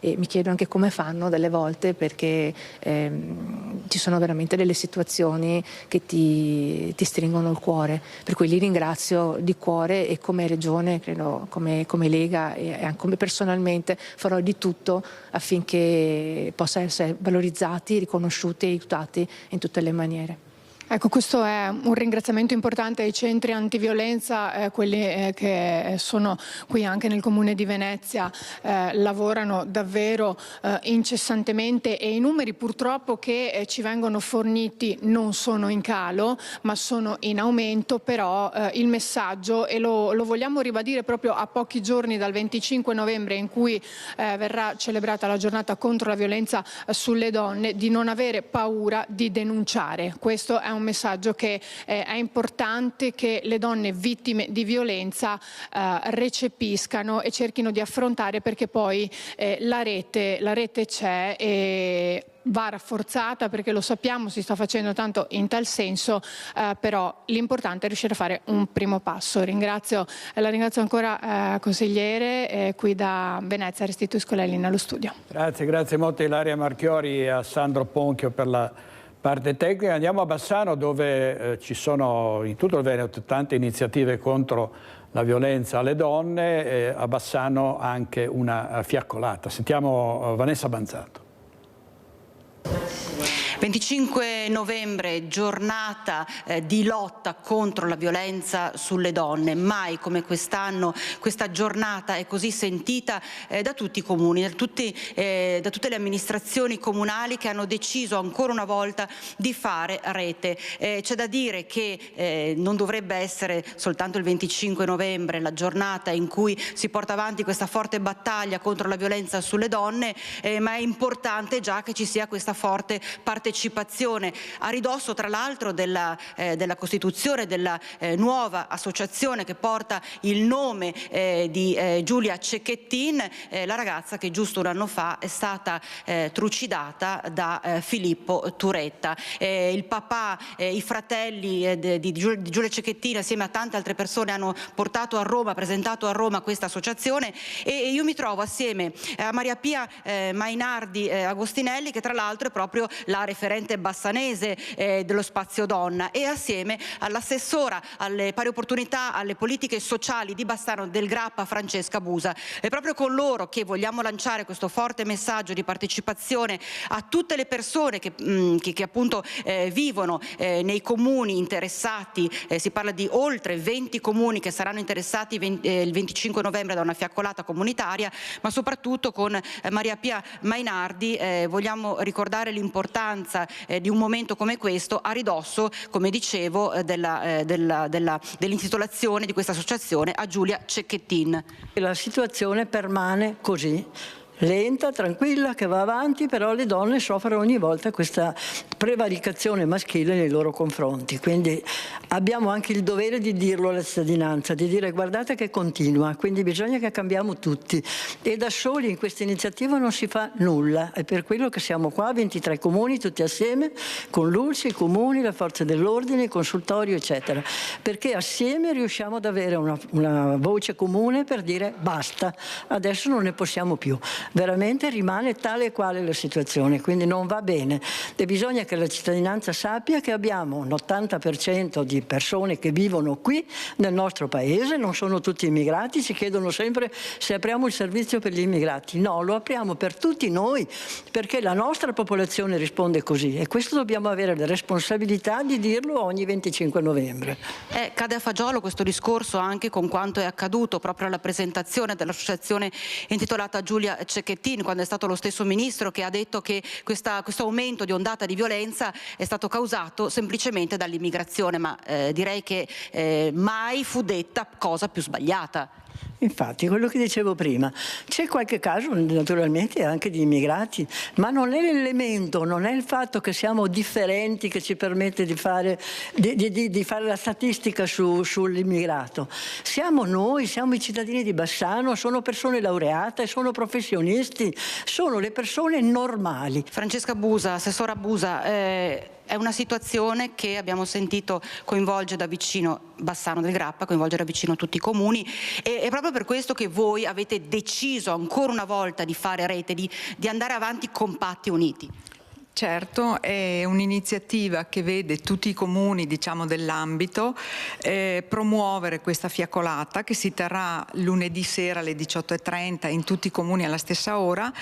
e mi chiedo anche come fanno delle volte, perché ci sono veramente delle situazioni che ti stringono il cuore, per cui li ringrazio di cuore, e come Regione, credo, come Lega e anche come personalmente farò di tutto affinché possano essere valorizzati, riconosciuti e aiutati in tutte le maniere. Ecco, questo è un ringraziamento importante ai centri antiviolenza, quelli che sono qui anche nel Comune di Venezia, lavorano davvero incessantemente, e i numeri purtroppo che ci vengono forniti non sono in calo ma sono in aumento. Però il messaggio, e lo vogliamo ribadire proprio a pochi giorni dal 25 novembre in cui verrà celebrata la giornata contro la violenza sulle donne, di non avere paura di denunciare. Questo è un messaggio che è importante che le donne vittime di violenza recepiscano e cerchino di affrontare, perché poi la rete c'è e va rafforzata, perché lo sappiamo, si sta facendo tanto in tal senso, però l'importante è riuscire a fare un primo passo. La ringrazio ancora, consigliere, qui da Venezia restituisco la linea allo studio. Grazie molto Ilaria Marchiori e a Sandro Ponchio per la parte tecnica. Andiamo a Bassano, dove ci sono in tutto il Veneto tante iniziative contro la violenza alle donne, a Bassano anche una fiaccolata. Sentiamo Vanessa Banzato. 25 novembre, giornata di lotta contro la violenza sulle donne. Mai come quest'anno questa giornata è così sentita da tutti i comuni, da tutte le amministrazioni comunali che hanno deciso ancora una volta di fare rete. C'è da dire che non dovrebbe essere soltanto il 25 novembre la giornata in cui si porta avanti questa forte battaglia contro la violenza sulle donne, ma è importante già che ci sia questa forte partecipazione partecipazione, a ridosso tra l'altro della costituzione della nuova associazione che porta il nome di Giulia Cecchettin, la ragazza che giusto un anno fa è stata trucidata da Filippo Turetta. Il papà, i fratelli di Giulia Cecchettin assieme a tante altre persone hanno portato a Roma, presentato a Roma questa associazione, e io mi trovo assieme a Maria Pia Mainardi Agostinelli, che tra l'altro è proprio la referente bassanese dello Spazio Donna, e assieme all'assessora alle pari opportunità, alle politiche sociali di Bassano del Grappa, Francesca Busa. È proprio con loro che vogliamo lanciare questo forte messaggio di partecipazione a tutte le persone che appunto vivono nei comuni interessati. Si parla di oltre 20 comuni che saranno interessati il 25 novembre da una fiaccolata comunitaria, ma soprattutto con Maria Pia Mainardi vogliamo ricordare l'importanza di un momento come questo, a ridosso, come dicevo, dell'intitolazione di questa associazione a Giulia Cecchettin. La situazione permane così, lenta, tranquilla, che va avanti, però le donne soffrono ogni volta questa prevaricazione maschile nei loro confronti. Quindi abbiamo anche il dovere di dirlo alla cittadinanza, di dire guardate che continua, quindi bisogna che cambiamo tutti, e da soli in questa iniziativa non si fa nulla. È per quello che siamo qua, 23 comuni tutti assieme, con l'ULSS, i comuni, le forze dell'ordine, il consultorio eccetera, perché assieme riusciamo ad avere una voce comune per dire basta, adesso non ne possiamo più. Veramente rimane tale e quale la situazione, quindi non va bene, e bisogna che la cittadinanza sappia che abbiamo un 80% di persone che vivono qui nel nostro paese, non sono tutti immigrati. Ci chiedono sempre se apriamo il servizio per gli immigrati. No, lo apriamo per tutti noi, perché la nostra popolazione risponde così, e questo dobbiamo avere la responsabilità di dirlo ogni 25 novembre. Cade a fagiolo questo discorso anche con quanto è accaduto proprio alla presentazione dell'associazione intitolata Giulia Cecchettin, quando è stato lo stesso ministro che ha detto che questo aumento di ondata di violenza è stato causato semplicemente dall'immigrazione, ma direi che mai fu detta cosa più sbagliata. Infatti, quello che dicevo prima, c'è qualche caso naturalmente anche di immigrati, ma non è l'elemento, non è il fatto che siamo differenti che ci permette di fare la statistica sull'immigrato. Siamo noi, siamo i cittadini di Bassano, sono persone laureate, sono professionisti, sono le persone normali. Francesca Busa, assessora Busa, è una situazione che abbiamo sentito coinvolge da vicino Bassano del Grappa, coinvolge da vicino tutti i comuni, e è proprio per questo che voi avete deciso ancora una volta di fare rete, di andare avanti compatti e uniti. Certo, è un'iniziativa che vede tutti i comuni, diciamo, dell'ambito promuovere questa fiaccolata che si terrà lunedì sera alle 18:30 in tutti i comuni alla stessa ora,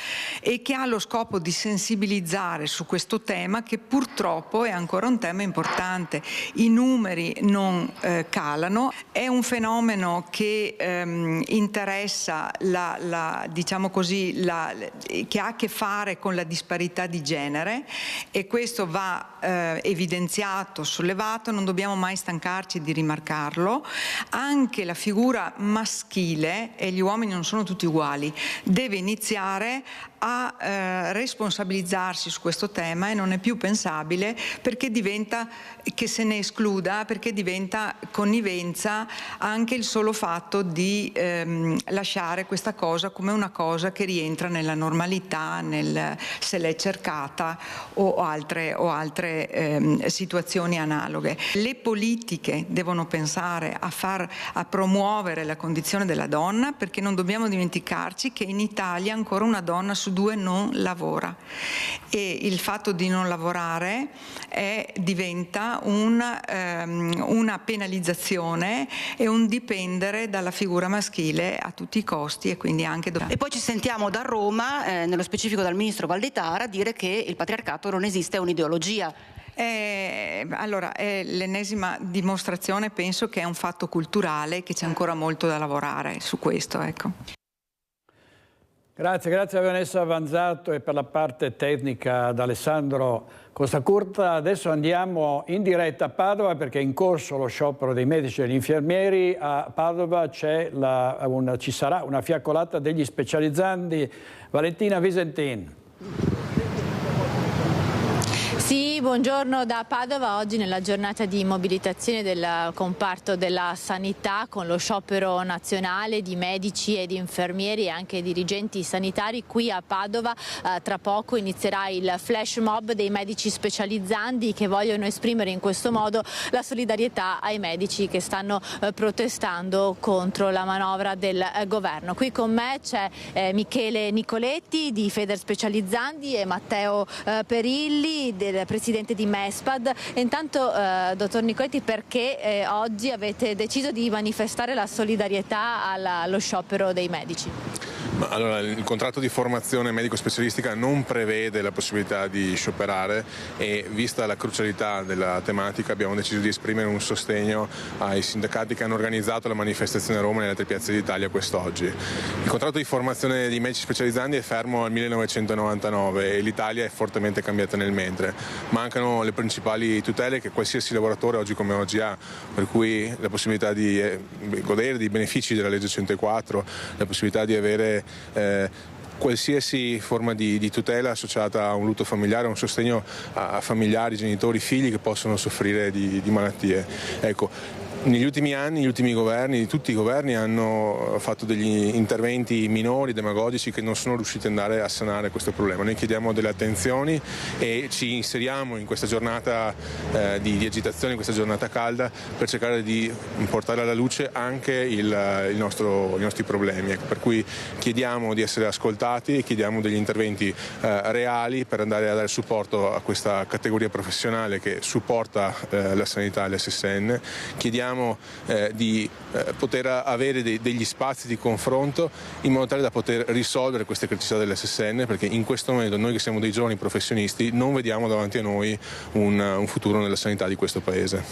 e che ha lo scopo di sensibilizzare su questo tema, che purtroppo è ancora un tema importante. I numeri non calano, è un fenomeno che interessa diciamo così, che ha a che fare con la disparità di genere, e questo va evidenziato, sollevato, non dobbiamo mai stancarci di rimarcarlo. Anche la figura maschile, e gli uomini non sono tutti uguali, deve iniziare a responsabilizzarsi su questo tema, e non è più pensabile perché diventa che se ne escluda, perché diventa connivenza anche il solo fatto di lasciare questa cosa come una cosa che rientra nella normalità, se l'è cercata o altre situazioni analoghe. Le politiche devono pensare a promuovere la condizione della donna, perché non dobbiamo dimenticarci che in Italia ancora una donna su 2 non lavora, e il fatto di non lavorare diventa una penalizzazione e un dipendere dalla figura maschile a tutti i costi, e quindi anche E poi ci sentiamo da Roma, nello specifico dal ministro Valditara, dire che il patriarcato non esiste, è un'ideologia. Allora, è l'ennesima dimostrazione, penso che è un fatto culturale, che c'è ancora molto da lavorare su questo, ecco. Grazie a Vanessa Vanzato, e per la parte tecnica ad Alessandro Costacurta. Adesso andiamo in diretta a Padova, perché è in corso lo sciopero dei medici e degli infermieri. A Padova ci sarà una fiaccolata degli specializzandi. Valentina Visentin. Sì, buongiorno da Padova. Oggi nella giornata di mobilitazione del comparto della sanità, con lo sciopero nazionale di medici e di infermieri e anche dirigenti sanitari, qui a Padova tra poco inizierà il flash mob dei medici specializzandi che vogliono esprimere in questo modo la solidarietà ai medici che stanno protestando contro la manovra del governo. Qui con me c'è Michele Nicoletti di Federspecializzandi e Matteo Perilli, del presidente di Mespad. E intanto, dottor Nicoletti, perché oggi avete deciso di manifestare la solidarietà allo sciopero dei medici? Allora, il contratto di formazione medico-specialistica non prevede la possibilità di scioperare e, vista la crucialità della tematica, abbiamo deciso di esprimere un sostegno ai sindacati che hanno organizzato la manifestazione a Roma e nelle altre piazze d'Italia quest'oggi. Il contratto di formazione di medici specializzandi è fermo al 1999 e l'Italia è fortemente cambiata nel mentre. Mancano le principali tutele che qualsiasi lavoratore oggi come oggi ha, per cui la possibilità di godere dei benefici della legge 104, la possibilità di avere qualsiasi forma di tutela associata a un lutto familiare, a un sostegno a familiari, genitori, figli che possono soffrire di malattie. Ecco, negli ultimi anni, gli ultimi governi, tutti i governi hanno fatto degli interventi minori, demagogici, che non sono riusciti ad andare a sanare questo problema. Noi chiediamo delle attenzioni e ci inseriamo in questa giornata di agitazione, in questa giornata calda, per cercare di portare alla luce anche i nostri problemi. Ecco, per cui chiediamo di essere ascoltati e chiediamo degli interventi reali per andare a dare supporto a questa categoria professionale che supporta la sanità e l'SSN. Chiediamo di poter avere degli spazi di confronto in modo tale da poter risolvere queste criticità dell'SSN, perché in questo momento noi che siamo dei giovani professionisti non vediamo davanti a noi un futuro nella sanità di questo Paese.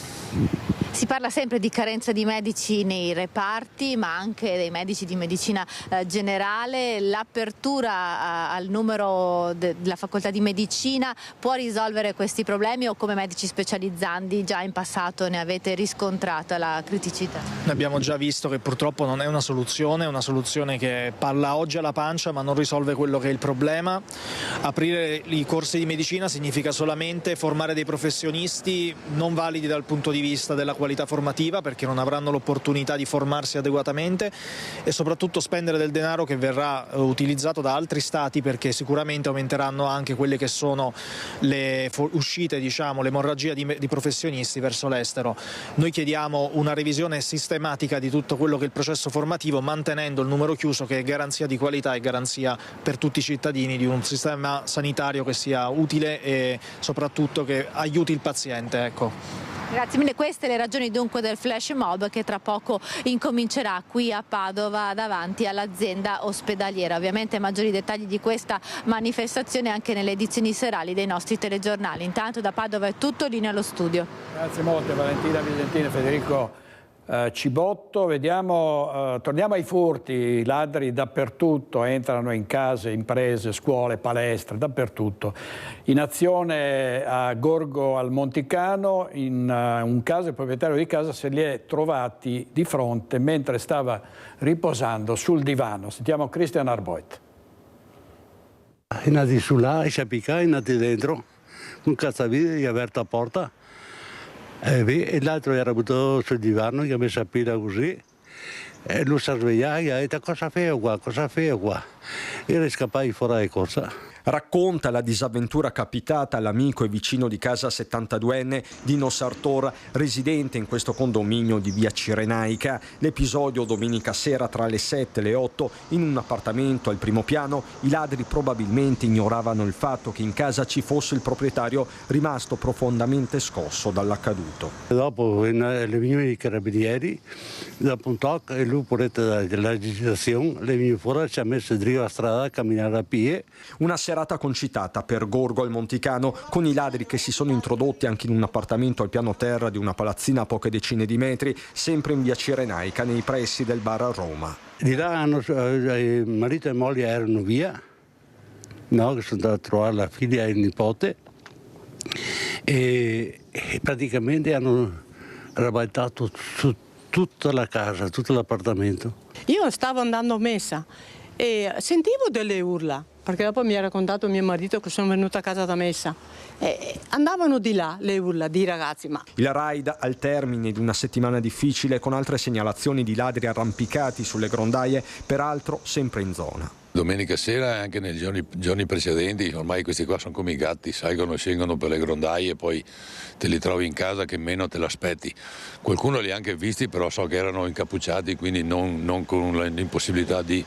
Si parla sempre di carenza di medici nei reparti, ma anche dei medici di medicina generale. L'apertura al numero della facoltà di medicina può risolvere questi problemi, o come medici specializzandi già in passato ne avete riscontrata la criticità? Noi abbiamo già visto che purtroppo non è una soluzione che parla oggi alla pancia ma non risolve quello che è il problema. Aprire i corsi di medicina significa solamente formare dei professionisti non validi dal punto di vista della qualità formativa, perché non avranno l'opportunità di formarsi adeguatamente, e soprattutto spendere del denaro che verrà utilizzato da altri stati, perché sicuramente aumenteranno anche quelle che sono le uscite, l'emorragia di professionisti verso l'estero. Noi chiediamo una revisione sistematica di tutto quello che è il processo formativo, mantenendo il numero chiuso, che è garanzia di qualità e garanzia per tutti i cittadini di un sistema sanitario che sia utile e soprattutto che aiuti il paziente. Ecco. Grazie mille. Queste le ragioni dunque del flash mob che tra poco incomincerà qui a Padova davanti all'azienda ospedaliera. Ovviamente maggiori dettagli di questa manifestazione anche nelle edizioni serali dei nostri telegiornali. Intanto da Padova è tutto, linea allo studio. Grazie molte Valentina Visentini, Federico Cibotto. Torniamo ai furti. I ladri dappertutto entrano in case, imprese, scuole, palestre, dappertutto. In azione a Gorgo al Monticano, in un caso il proprietario di casa se li è trovati di fronte mentre stava riposando sul divano. Sentiamo Christian Arboit. È nati su là, è sciapicato, è nati dentro, un cazzavide, gli ha aperto la porta. E l'altro era buttato sul divano, gli ha messo la pila così, e lui si è svegliato e ha detto cosa fai qua? E era scappato fuori di corsa. Racconta la disavventura capitata all'amico e vicino di casa 72enne Dino Sartor, residente in questo condominio di via Cirenaica. L'episodio domenica sera tra le 7 e le 8 in un appartamento al primo piano. I ladri probabilmente ignoravano il fatto che in casa ci fosse il proprietario, rimasto profondamente scosso dall'accaduto. Dopo le venivano i carabinieri, dopo un tocco, e lui pure dell'agitazione, le veniva fuori, ci ha messo dritto a strada a camminare a piedi. Una serata concitata per Gorgo al Monticano, con i ladri che si sono introdotti anche in un appartamento al piano terra di una palazzina a poche decine di metri, sempre in via Cirenaica, nei pressi del bar a Roma. Di là il marito e moglie erano via, no, che sono andato a trovare la figlia e il nipote, e praticamente hanno rabattato su tutta la casa, tutto l'appartamento. Io stavo andando a messa e sentivo delle urla. perché dopo mi ha raccontato mio marito che sono venuta a casa da messa. Andavano di là le urla di ragazzi. Ma il raid al termine di una settimana difficile, con altre segnalazioni di ladri arrampicati sulle grondaie, peraltro sempre in zona. Domenica sera e anche nei giorni precedenti, ormai questi qua sono come i gatti, salgono e scendono per le grondaie e poi te li trovi in casa che meno te l'aspetti. Qualcuno li ha anche visti, però so che erano incappucciati, quindi non con l'impossibilità di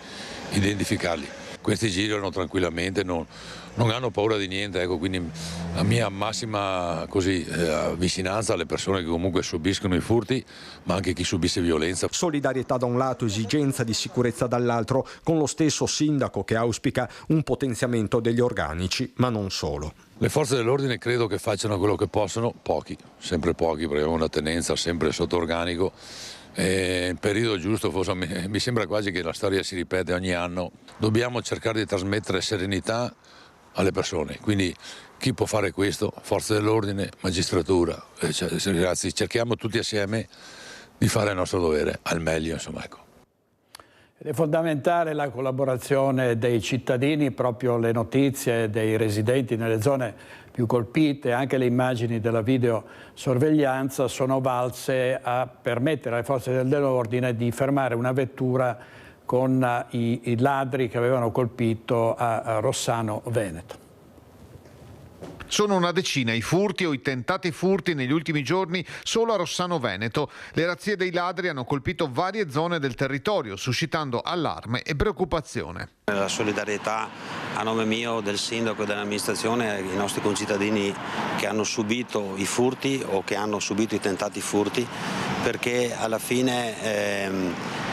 identificarli. Questi girano tranquillamente, non hanno paura di niente, ecco, quindi la mia massima vicinanza alle persone che comunque subiscono i furti, ma anche chi subisce violenza. Solidarietà da un lato, esigenza di sicurezza dall'altro, con lo stesso sindaco che auspica un potenziamento degli organici, ma non solo. Le forze dell'ordine credo che facciano quello che possono, pochi, sempre pochi, perché abbiamo una tendenza sempre sotto organico. Il periodo giusto, forse mi sembra quasi che la storia si ripete ogni anno. Dobbiamo cercare di trasmettere serenità alle persone, quindi chi può fare questo? Forze dell'ordine, magistratura, ragazzi, cerchiamo tutti assieme di fare il nostro dovere al meglio, insomma, ecco. Ed è fondamentale la collaborazione dei cittadini, proprio le notizie dei residenti nelle zone più colpite, anche le immagini della videosorveglianza sono valse a permettere alle forze dell'ordine di fermare una vettura con i ladri che avevano colpito a Rossano Veneto. Sono una decina i furti o i tentati furti negli ultimi giorni solo a Rossano Veneto. Le razzie dei ladri hanno colpito varie zone del territorio, suscitando allarme e preoccupazione. La solidarietà a nome mio, del sindaco e dell'amministrazione ai nostri concittadini che hanno subito i furti o che hanno subito i tentati furti, perché alla fine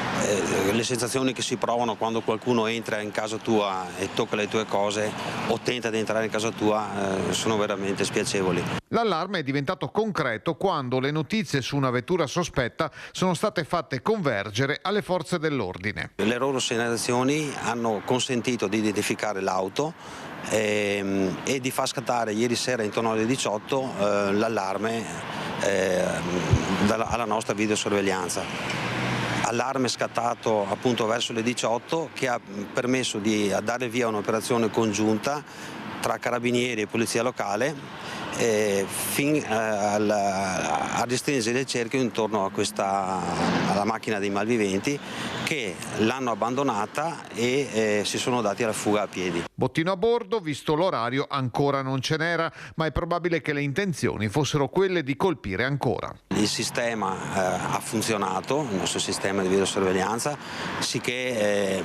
le sensazioni che si provano quando qualcuno entra in casa tua e tocca le tue cose o tenta di entrare in casa tua sono veramente spiacevoli. L'allarme è diventato concreto quando le notizie su una vettura sospetta sono state fatte convergere alle forze dell'ordine. Le loro segnalazioni hanno consentito di identificare l'auto e di far scattare ieri sera intorno alle 18 l'allarme alla nostra videosorveglianza. Allarme scattato appunto verso le 18 che ha permesso di dare via un'operazione congiunta tra carabinieri e polizia locale fin a restringere il cerchio intorno alla macchina dei malviventi che l'hanno abbandonata e si sono dati alla fuga a piedi. Bottino a bordo, visto l'orario ancora non ce n'era, ma è probabile che le intenzioni fossero quelle di colpire ancora. Il sistema ha funzionato, il nostro sistema di videosorveglianza, sicché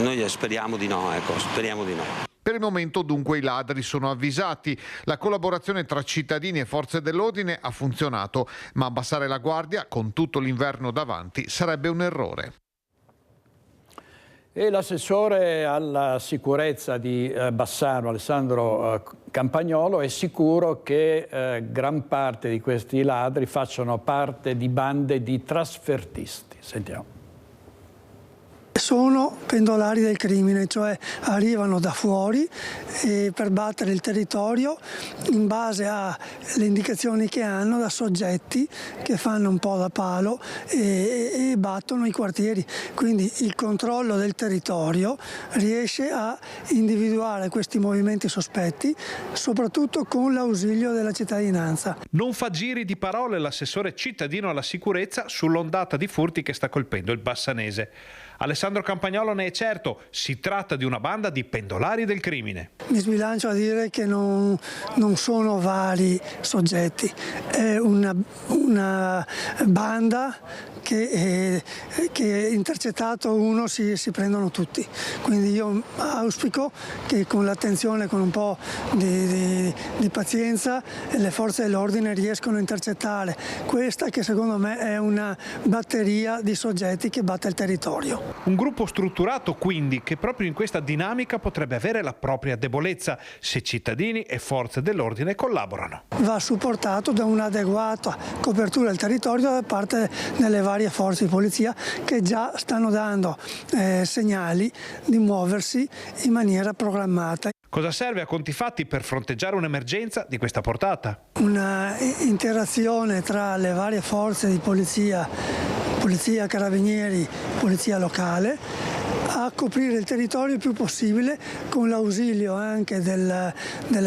noi speriamo di no, speriamo di no. Per il momento dunque i ladri sono avvisati. La collaborazione tra cittadini e forze dell'ordine ha funzionato, ma abbassare la guardia con tutto l'inverno davanti sarebbe un errore. E l'assessore alla sicurezza di Bassano, Alessandro Campagnolo, è sicuro che gran parte di questi ladri facciano parte di bande di trasfertisti. Sentiamo. Sono pendolari del crimine, cioè arrivano da fuori per battere il territorio in base alle indicazioni che hanno da soggetti che fanno un po' da palo e battono i quartieri. Quindi il controllo del territorio riesce a individuare questi movimenti sospetti, soprattutto con l'ausilio della cittadinanza. Non fa giri di parole l'assessore cittadino alla sicurezza sull'ondata di furti che sta colpendo il Bassanese. Alessandro Campagnolo ne è certo, si tratta di una banda di pendolari del crimine. Mi sbilancio a dire che non sono vari soggetti, è una banda che intercettato uno si prendono tutti. Quindi io auspico che con l'attenzione, con un po' di pazienza, le forze dell'ordine riescono a intercettare questa che secondo me è una batteria di soggetti che batte il territorio. Un gruppo strutturato quindi che proprio in questa dinamica potrebbe avere la propria debolezza se cittadini e forze dell'ordine collaborano. Va supportato da un'adeguata copertura del territorio da parte delle varie forze di polizia che già stanno dando segnali di muoversi in maniera programmata. Cosa serve a conti fatti per fronteggiare un'emergenza di questa portata? Una interazione tra le varie forze di polizia, carabinieri, polizia locale, a coprire il territorio il più possibile con l'ausilio anche della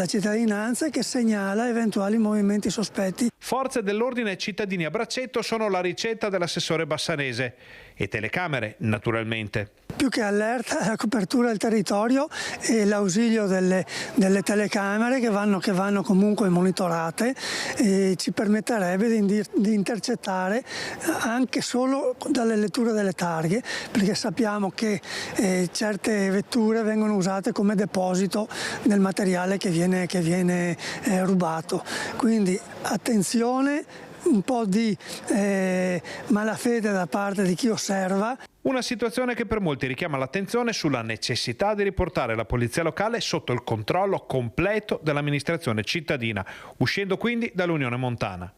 cittadinanza che segnala eventuali movimenti sospetti. Forze dell'ordine e cittadini a braccetto sono la ricetta dell'assessore Bassanese e telecamere naturalmente. Più che allerta, la copertura del territorio e l'ausilio delle telecamere che vanno comunque monitorate ci permetterebbe di intercettare anche solo dalle letture delle targhe, perché sappiamo che certe vetture vengono usate come deposito del materiale che viene rubato. Quindi attenzione, un po' di malafede da parte di chi osserva. Una situazione che per molti richiama l'attenzione sulla necessità di riportare la polizia locale sotto il controllo completo dell'amministrazione cittadina, uscendo quindi dall'Unione Montana.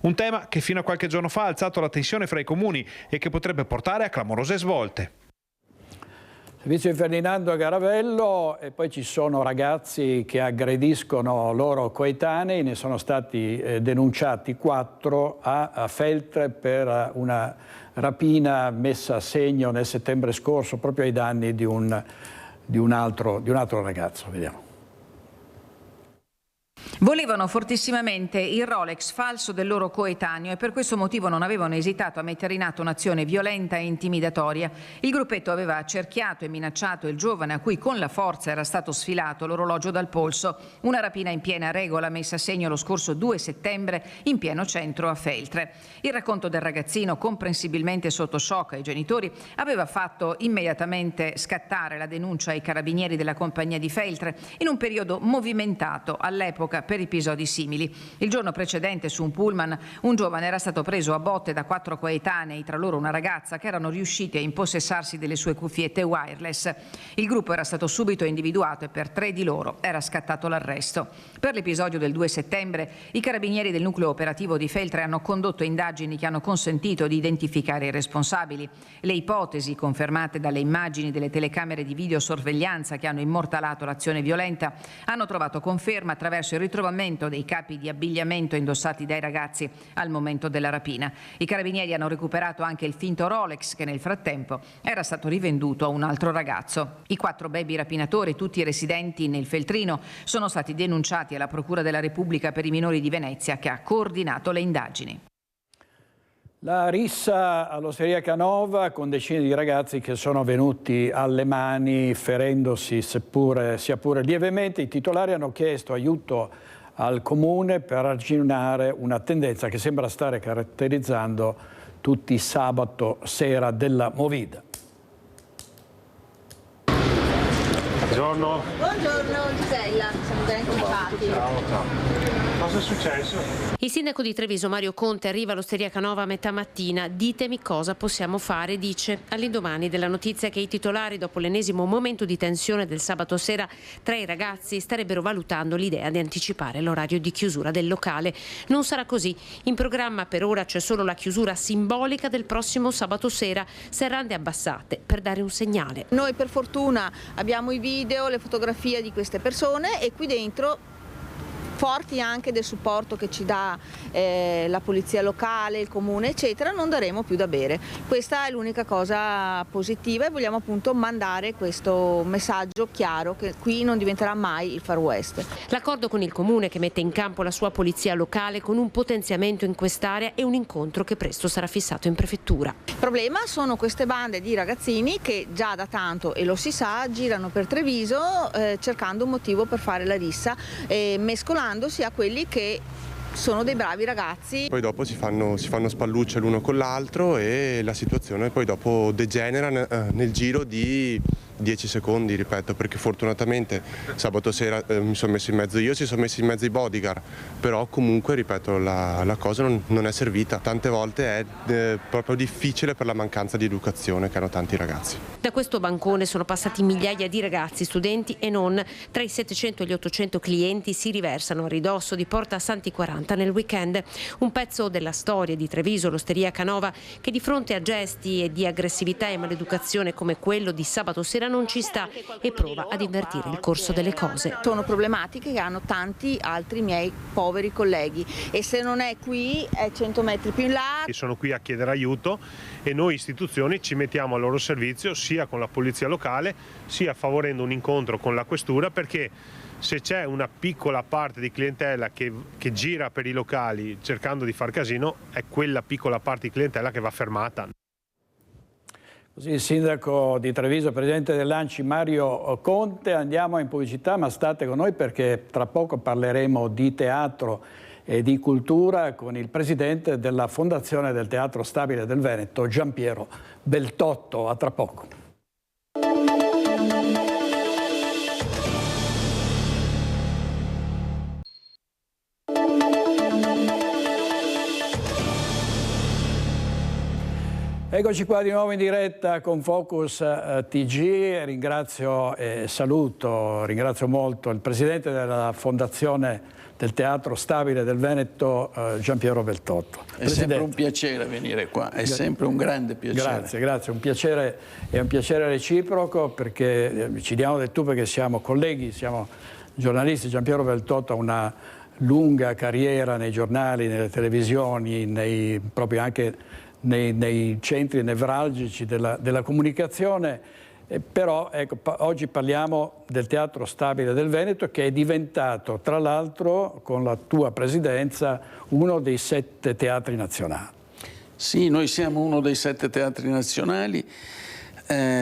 Un tema che fino a qualche giorno fa ha alzato la tensione fra i comuni e che potrebbe portare a clamorose svolte. Servizio di Ferdinando a Garavello, e poi ci sono ragazzi che aggrediscono loro coetanei, ne sono stati denunciati 4 a Feltre per una rapina messa a segno nel settembre scorso proprio ai danni di un altro ragazzo. Vediamo. Volevano fortissimamente il Rolex falso del loro coetaneo e per questo motivo non avevano esitato a mettere in atto un'azione violenta e intimidatoria. Il gruppetto aveva accerchiato e minacciato il giovane a cui con la forza era stato sfilato l'orologio dal polso. Una rapina in piena regola messa a segno lo scorso 2 settembre in pieno centro a Feltre. Il racconto del ragazzino, comprensibilmente sotto shock ai genitori, aveva fatto immediatamente scattare la denuncia ai carabinieri della compagnia di Feltre in un periodo movimentato all'epoca per episodi simili. Il giorno precedente su un pullman un giovane era stato preso a botte da 4 coetanei, tra loro una ragazza, che erano riusciti a impossessarsi delle sue cuffiette wireless. Il gruppo era stato subito individuato e per 3 di loro era scattato l'arresto. Per l'episodio del 2 settembre i carabinieri del nucleo operativo di Feltre hanno condotto indagini che hanno consentito di identificare i responsabili. Le ipotesi, confermate dalle immagini delle telecamere di videosorveglianza che hanno immortalato l'azione violenta, hanno trovato conferma attraverso il ritrovamento dei capi di abbigliamento indossati dai ragazzi al momento della rapina. I carabinieri hanno recuperato anche il finto Rolex che nel frattempo era stato rivenduto a un altro ragazzo. I 4 baby rapinatori, tutti residenti nel Feltrino, sono stati denunciati alla Procura della Repubblica per i minori di Venezia, che ha coordinato le indagini. La rissa all'Osteria Canova con decine di ragazzi che sono venuti alle mani ferendosi sia pure lievemente. I titolari hanno chiesto aiuto al comune per arginare una tendenza che sembra stare caratterizzando tutti i sabato sera della Movida. Buongiorno. Buongiorno Gisella, siamo ben incontrati. Ciao. Cosa è successo? Il sindaco di Treviso Mario Conte arriva all'Osteria Canova a metà mattina. Ditemi cosa possiamo fare, dice. All'indomani della notizia che i titolari, dopo l'ennesimo momento di tensione del sabato sera tra i ragazzi, starebbero valutando l'idea di anticipare l'orario di chiusura del locale. Non sarà così. In programma per ora c'è solo la chiusura simbolica del prossimo sabato sera, serrande abbassate per dare un segnale. Noi per fortuna abbiamo i video, le fotografie di queste persone e qui dentro forti anche del supporto che ci dà la polizia locale, il comune eccetera, non daremo più da bere. Questa è l'unica cosa positiva e vogliamo appunto mandare questo messaggio chiaro che qui non diventerà mai il Far West. L'accordo con il comune che mette in campo la sua polizia locale con un potenziamento in quest'area e un incontro che presto sarà fissato in prefettura. Il problema sono queste bande di ragazzini che già da tanto, e lo si sa, girano per Treviso cercando un motivo per fare la rissa, mescolandosi a quelli che sono dei bravi ragazzi. Poi dopo si fanno spallucce l'uno con l'altro e la situazione poi dopo degenera nel giro di 10 secondi, ripeto, perché fortunatamente sabato sera mi sono messo in mezzo io, si sono messi in mezzo i bodyguard, però comunque, ripeto, la cosa non è servita. Tante volte è proprio difficile per la mancanza di educazione che hanno tanti ragazzi. Da questo bancone sono passati migliaia di ragazzi, studenti e non. Tra i 700 e gli 800 clienti si riversano a ridosso di Porta Santi 40 nel weekend. Un pezzo della storia di Treviso, l'Osteria Canova, che di fronte a gesti e di aggressività e maleducazione come quello di sabato sera non ci sta e prova ad invertire il corso delle cose. Sono problematiche che hanno tanti altri miei poveri colleghi e se non è qui è 100 metri più in là. Sono qui a chiedere aiuto e noi istituzioni ci mettiamo al loro servizio sia con la polizia locale sia favorendo un incontro con la questura, perché se c'è una piccola parte di clientela che gira per i locali cercando di far casino, è quella piccola parte di clientela che va fermata. Così il sindaco di Treviso, presidente dell'ANCI Mario Conte. Andiamo in pubblicità, ma state con noi perché tra poco parleremo di teatro e di cultura con il presidente della Fondazione del Teatro Stabile del Veneto, Giampiero Beltotto. A tra poco. Eccoci qua di nuovo in diretta con Focus TG. Ringrazio molto il presidente della Fondazione del Teatro Stabile del Veneto, Giampiero Beltotto. È sempre un piacere venire qua, è sempre un grande piacere. Grazie, un piacere reciproco, perché ci diamo del tu, perché siamo colleghi, siamo giornalisti. Giampiero Beltotto ha una lunga carriera nei giornali, nelle televisioni, proprio anche nei centri nevralgici della comunicazione, però ecco, oggi parliamo del Teatro Stabile del Veneto, che è diventato, tra l'altro, con la tua presidenza, uno dei 7 teatri nazionali. Sì, noi siamo uno dei 7 teatri nazionali,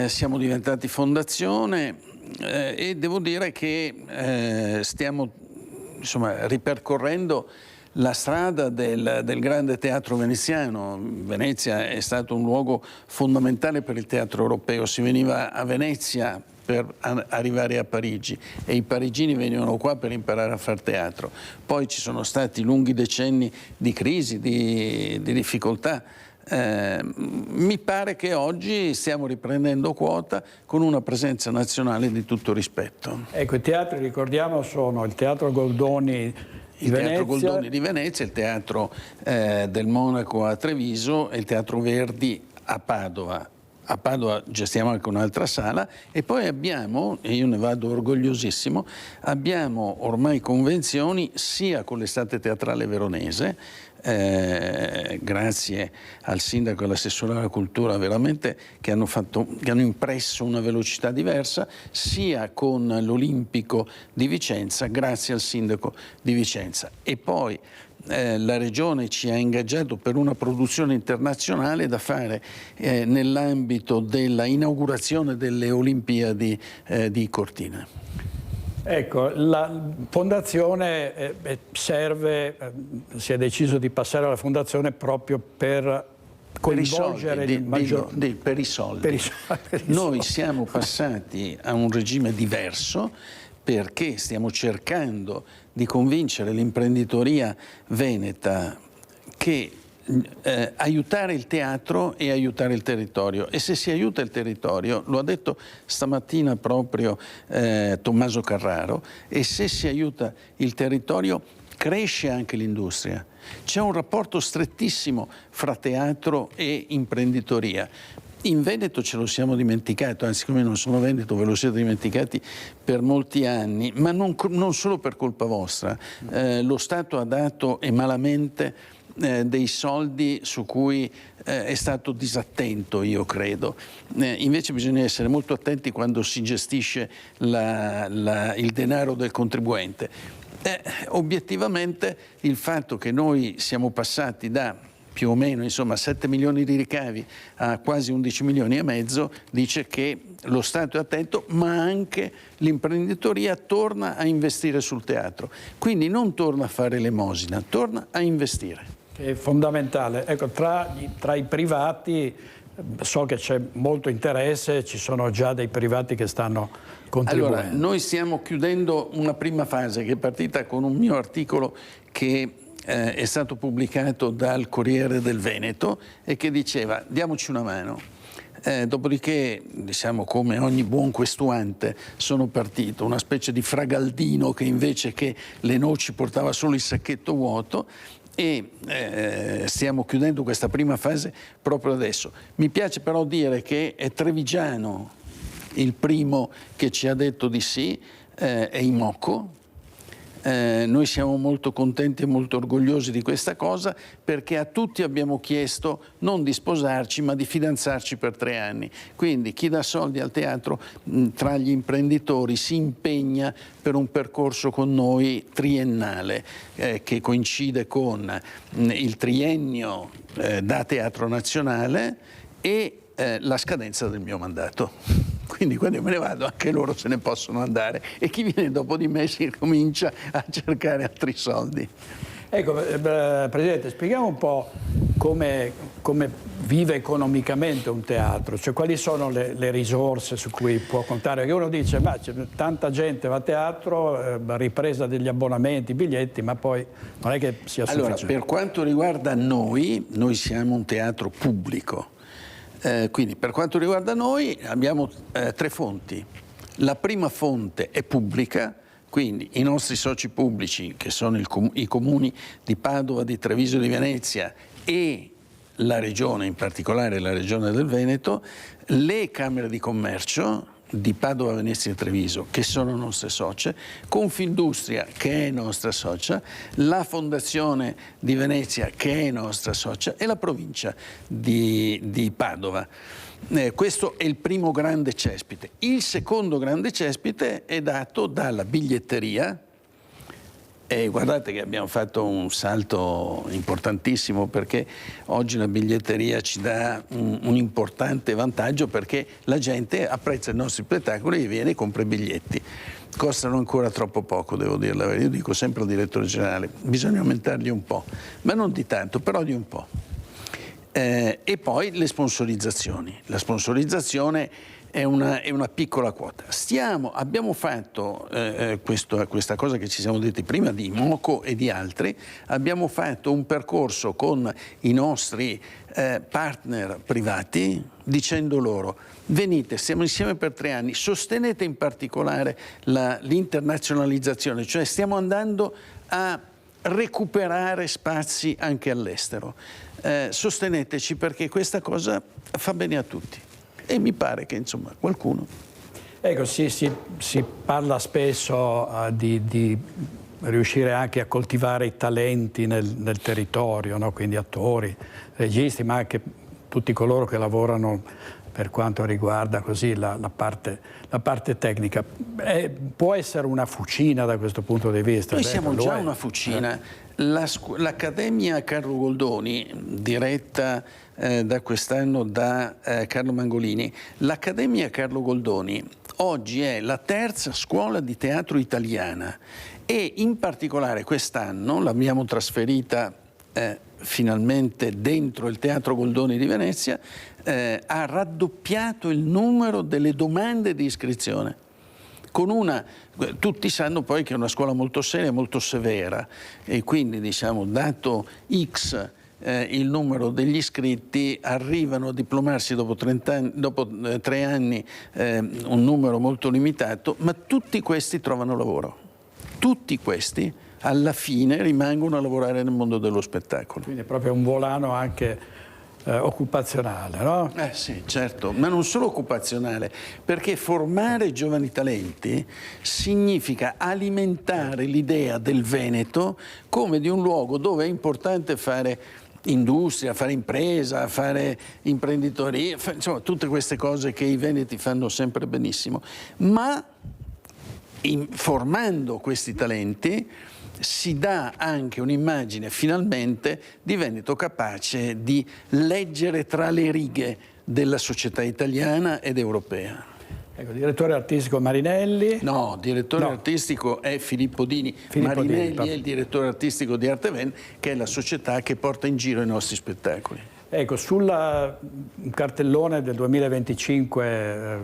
siamo diventati fondazione e devo dire che stiamo ripercorrendo la strada del grande teatro veneziano. Venezia è stato un luogo fondamentale per il teatro europeo. Si veniva a Venezia per arrivare a Parigi e i parigini venivano qua per imparare a fare teatro. Poi ci sono stati lunghi decenni di crisi, di difficoltà. Mi pare che oggi stiamo riprendendo quota con una presenza nazionale di tutto rispetto. Ecco, i teatri, ricordiamo, sono il Teatro Goldoni il Teatro Goldoni di Venezia, il Teatro del Monaco a Treviso e il Teatro Verdi a Padova. A Padova gestiamo anche un'altra sala e poi abbiamo, e io ne vado orgogliosissimo, abbiamo ormai convenzioni sia con l'Estate Teatrale Veronese, grazie al sindaco e all'assessore alla cultura veramente che hanno impresso una velocità diversa, sia con l'Olimpico di Vicenza, grazie al sindaco di Vicenza. E poi la Regione ci ha ingaggiato per una produzione internazionale da fare nell'ambito della inaugurazione delle Olimpiadi di Cortina. Ecco, la Fondazione serve, si è deciso di passare alla Fondazione proprio per coinvolgere il maggior... Per i soldi. Noi siamo passati a un regime diverso perché stiamo cercando di convincere l'imprenditoria veneta che aiutare il teatro e aiutare il territorio, e se si aiuta il territorio, lo ha detto stamattina proprio Tommaso Carraro, e se si aiuta il territorio cresce anche l'industria. C'è un rapporto strettissimo fra teatro e imprenditoria. In Veneto ce lo siamo dimenticato, anzi, come non sono veneto ve lo siete dimenticati per molti anni, ma non solo per colpa vostra. Lo Stato ha dato, e malamente, dei soldi su cui è stato disattento, io credo. Invece bisogna essere molto attenti quando si gestisce il denaro del contribuente. Obiettivamente il fatto che noi siamo passati da più o meno 7 milioni di ricavi a quasi 11 milioni e mezzo dice che lo Stato è attento, ma anche l'imprenditoria torna a investire sul teatro. Quindi non torna a fare elemosina, torna a investire. È fondamentale. Ecco, tra i privati so che c'è molto interesse, ci sono già dei privati che stanno contribuendo. Allora, noi stiamo chiudendo una prima fase che è partita con un mio articolo che è stato pubblicato dal Corriere del Veneto e che diceva diamoci una mano. Dopodiché, diciamo, come ogni buon questuante, sono partito una specie di fragaldino che invece che le noci portava solo il sacchetto vuoto, e stiamo chiudendo questa prima fase proprio adesso. Mi piace però dire che è trevigiano Il primo che ci ha detto di sì è IMOCO. Noi siamo molto contenti e molto orgogliosi di questa cosa, perché a tutti abbiamo chiesto non di sposarci ma di fidanzarci per 3 anni. Quindi chi dà soldi al teatro tra gli imprenditori si impegna per un percorso con noi triennale che coincide con il triennio da Teatro Nazionale e la scadenza del mio mandato. Quindi quando io me ne vado anche loro se ne possono andare e chi viene dopo di me si comincia a cercare altri soldi. Ecco, Presidente, spieghiamo un po' come vive economicamente un teatro, cioè quali sono le risorse su cui può contare, perché uno dice ma c'è tanta gente va a teatro, ripresa degli abbonamenti, biglietti, ma poi non è che sia sufficiente. Allora, per quanto riguarda noi siamo un teatro pubblico. Quindi per quanto riguarda noi abbiamo 3 fonti. La prima fonte è pubblica, quindi i nostri soci pubblici, che sono i comuni di Padova, di Treviso e di Venezia e la regione, in particolare la regione del Veneto, le camere di commercio di Padova, Venezia e Treviso, che sono nostre socie, Confindustria, che è nostra socia, la Fondazione di Venezia, che è nostra socia, e la provincia di Padova. Questo è il primo grande cespite. Il secondo grande cespite è dato dalla biglietteria. E guardate che abbiamo fatto un salto importantissimo, perché oggi la biglietteria ci dà un importante vantaggio, perché la gente apprezza i nostri spettacoli e viene e compra i biglietti. Costano ancora troppo poco, devo dire la verità. Io dico sempre al direttore generale, bisogna aumentarli un po', ma non di tanto, però di un po'. E poi le sponsorizzazioni. La sponsorizzazione è una piccola quota. Abbiamo fatto questa cosa che ci siamo detti prima di Moco e di altri, abbiamo fatto un percorso con i nostri partner privati dicendo loro: venite, stiamo insieme per 3 anni, sostenete in particolare l'internazionalizzazione, cioè stiamo andando a recuperare spazi anche all'estero. Sosteneteci, perché questa cosa fa bene a tutti. E mi pare che insomma qualcuno... Ecco, si parla spesso di riuscire anche a coltivare i talenti nel territorio, no? Quindi attori, registi, ma anche tutti coloro che lavorano per quanto riguarda così la parte tecnica. Può essere una fucina da questo punto di vista? Noi siamo già una fucina. L'Accademia Carlo Goldoni, diretta da quest'anno da Carlo Mangolini, l'Accademia Carlo Goldoni oggi è la 3ª scuola di teatro italiana e in particolare quest'anno l'abbiamo trasferita finalmente dentro il Teatro Goldoni di Venezia, ha raddoppiato il numero delle domande di iscrizione. Tutti sanno poi che è una scuola molto seria, molto severa, e quindi diciamo, dato X il numero degli iscritti, arrivano a diplomarsi dopo 3 anni un numero molto limitato, ma tutti questi trovano lavoro. Tutti questi alla fine rimangono a lavorare nel mondo dello spettacolo. Quindi è proprio un volano anche occupazionale, no? Sì, certo, ma non solo occupazionale, perché formare giovani talenti significa alimentare l'idea del Veneto come di un luogo dove è importante fare industria, fare impresa, fare imprenditoria, insomma tutte queste cose che i veneti fanno sempre benissimo, ma formando questi talenti si dà anche un'immagine finalmente di Veneto capace di leggere tra le righe della società italiana ed europea. Ecco, direttore artistico Marinelli? No, direttore artistico è Filippo Dini. Marinelli è il direttore artistico di Arteven, che è la società che porta in giro i nostri spettacoli. Ecco, sul cartellone del 2025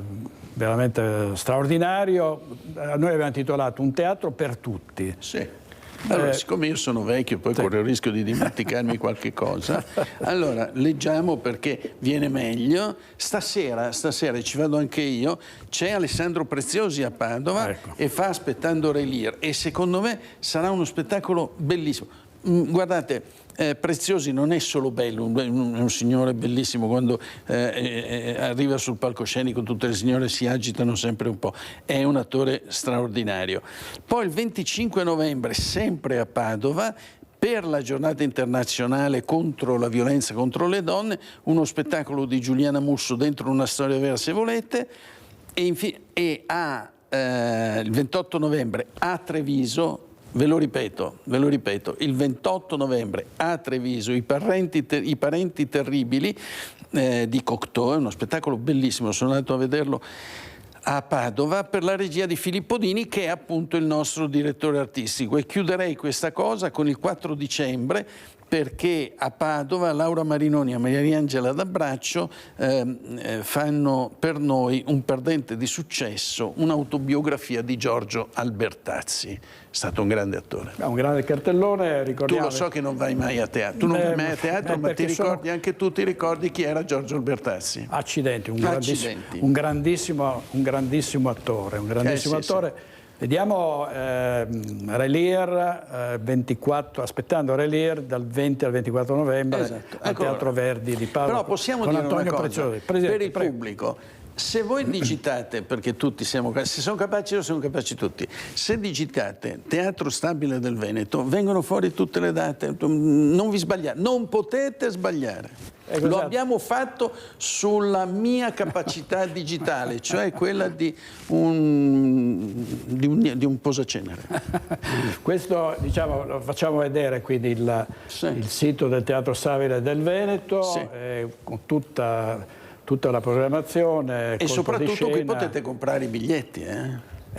veramente straordinario, noi abbiamo titolato Un teatro per tutti. Sì. Allora, siccome io sono vecchio, poi corro il rischio di dimenticarmi qualche cosa, allora leggiamo perché viene meglio. Stasera ci vado anche io, c'è Alessandro Preziosi a Padova, e fa Aspettando Relir, e secondo me sarà uno spettacolo bellissimo. Guardate, Preziosi non è solo bello, è un signore bellissimo, quando arriva sul palcoscenico tutte le signore si agitano sempre un po', è un attore straordinario. Poi il 25 novembre, sempre a Padova, per la giornata internazionale contro la violenza contro le donne, uno spettacolo di Giuliana Musso, Dentro una storia vera se volete, e il 28 novembre a Treviso, ve lo ripeto, il 28 novembre a Treviso, I parenti terribili di Cocteau, è uno spettacolo bellissimo, sono andato a vederlo a Padova per la regia di Filippo Dini, che è appunto il nostro direttore artistico. E chiuderei questa cosa con il 4 dicembre, perché a Padova Laura Marinoni e Mariangela D'Abbraccio fanno per noi un perdente di successo, un'autobiografia di Giorgio Albertazzi. È stato un grande attore. Un grande cartellone, ricordiamo. Tu lo so che non vai mai a teatro, tu non vai mai a teatro, ma ti ricordi, anche tu ti ricordi chi era Giorgio Albertazzi. Accidenti, un grandissimo attore, attore. Vediamo Relier, 24, aspettando Relier dal 20 al 24 novembre al Teatro Verdi di Padova. Però possiamo dire una cosa, per il pubblico, se voi digitate, perché tutti se sono capaci, lo sono capaci tutti, se digitate Teatro Stabile del Veneto, vengono fuori tutte le date, non vi sbagliate, non potete sbagliare. Lo abbiamo fatto sulla mia capacità digitale, cioè quella di un posacenere. Questo, diciamo, lo facciamo vedere, quindi il sito del Teatro Stabile del Veneto, con tutta la programmazione. E soprattutto qui potete comprare i biglietti.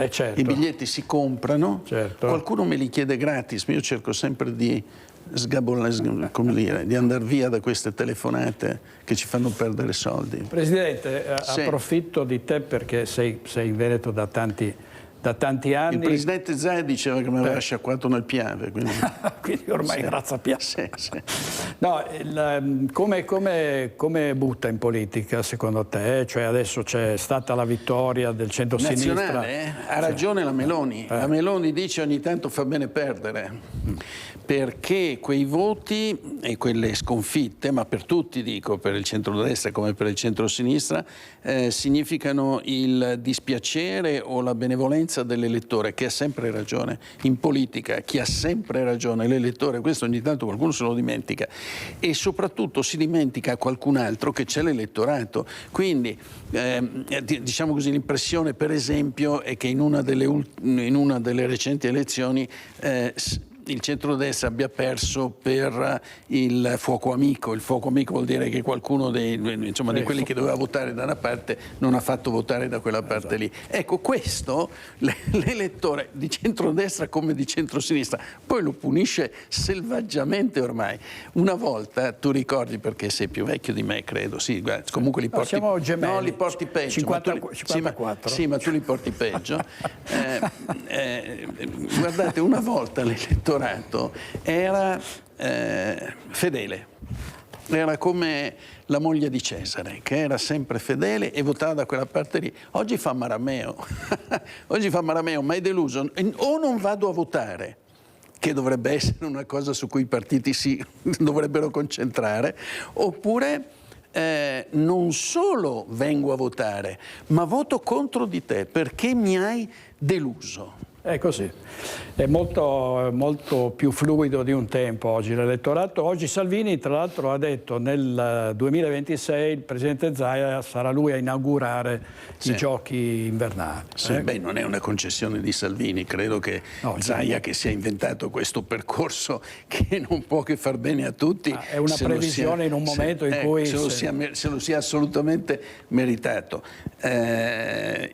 Certo. I biglietti si comprano, qualcuno me li chiede gratis, ma io cerco sempre di di andare via da queste telefonate che ci fanno perdere soldi. Presidente, approfitto di te perché sei in Veneto da tanti anni. Il presidente Zaia diceva che mi aveva sciacquato nel Piave, quindi ormai razza Piave. No, come butta in politica secondo te? Cioè adesso c'è stata la vittoria del centro-sinistra. Nazionale, ha ragione la Meloni. La Meloni dice ogni tanto fa bene perdere, perché quei voti e quelle sconfitte, ma per tutti dico, per il centrodestra come per il centro-sinistra, significano il dispiacere o la benevolenza dell'elettore, che ha sempre ragione. In politica chi ha sempre ragione, l'elettore, questo ogni tanto qualcuno se lo dimentica, e soprattutto si dimentica qualcun altro che c'è l'elettorato. Quindi diciamo così, l'impressione per esempio è che in una delle recenti elezioni il centrodestra abbia perso per il fuoco amico. Il fuoco amico vuol dire che qualcuno di quelli che doveva votare da una parte non ha fatto votare da quella parte lì. Ecco, questo l'elettore di centrodestra come di centrosinistra poi lo punisce selvaggiamente ormai. Una volta, tu ricordi, perché sei più vecchio di me credo, sì, comunque li porti, siamo gemelli. No, li porti peggio. 54. Sì, ma tu li porti peggio. Guardate, una volta l'elettorato era fedele, era come la moglie di Cesare, che era sempre fedele e votava da quella parte lì. Oggi fa Marameo, ma è deluso, o non vado a votare, che dovrebbe essere una cosa su cui i partiti si dovrebbero concentrare, oppure non solo vengo a votare, ma voto contro di te perché mi hai deluso. È così, è molto più fluido di un tempo oggi l'elettorato. Oggi Salvini tra l'altro ha detto nel 2026 il presidente Zaia sarà lui a inaugurare i giochi invernali. Beh, non è una concessione di Salvini, credo che Zaia, che si è inventato questo percorso che non può che far bene a tutti, è una previsione in un momento in cui se lo sia assolutamente meritato.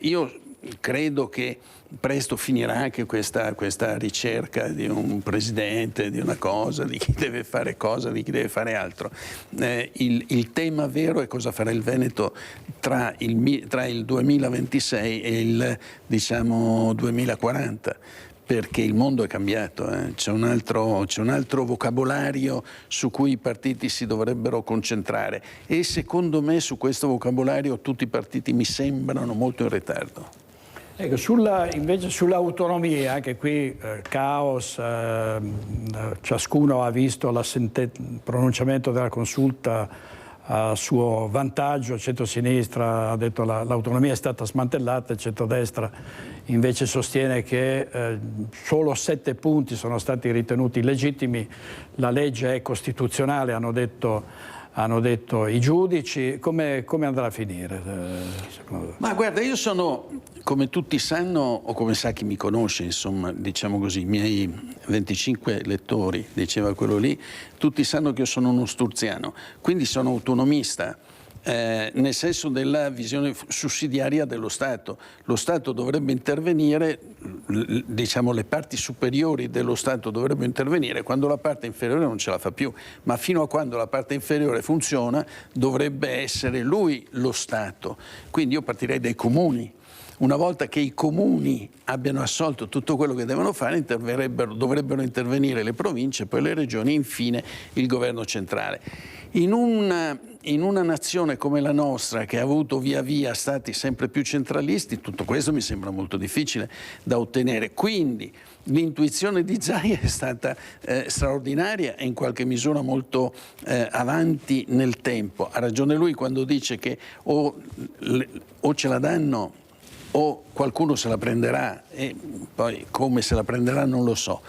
Io credo che presto finirà anche questa ricerca di un presidente, di una cosa, di chi deve fare cosa, di chi deve fare altro. Il tema vero è cosa farà il Veneto tra il 2026 e il 2040. Perché il mondo è cambiato, c'è un altro vocabolario su cui i partiti si dovrebbero concentrare, e secondo me su questo vocabolario tutti i partiti mi sembrano molto in ritardo. Ecco, invece sull'autonomia, anche qui caos, ciascuno ha visto il pronunciamento della consulta a suo vantaggio, il centro-sinistra ha detto l'autonomia è stata smantellata, il centrodestra invece sostiene che solo 7 punti sono stati ritenuti illegittimi, la legge è costituzionale, hanno detto i giudici. Come andrà a finire, secondo te? Ma guarda, io sono, come tutti sanno, o come sa chi mi conosce, insomma, diciamo così, i miei 25 lettori, diceva quello lì, tutti sanno che io sono uno sturziano, quindi sono autonomista. Nel senso della visione sussidiaria dello Stato. Lo Stato dovrebbe intervenire, diciamo le parti superiori dello Stato dovrebbero intervenire quando la parte inferiore non ce la fa più, ma fino a quando la parte inferiore funziona dovrebbe essere lui lo Stato. Quindi io partirei dai comuni. Una volta che i comuni abbiano assolto tutto quello che devono fare, dovrebbero intervenire le province, poi le regioni e infine il governo centrale. In una nazione come la nostra, che ha avuto via via stati sempre più centralisti, tutto questo mi sembra molto difficile da ottenere. Quindi l'intuizione di Zaia è stata straordinaria e in qualche misura molto avanti nel tempo. Ha ragione lui quando dice che o ce la danno o qualcuno se la prenderà, e poi come se la prenderà non lo so.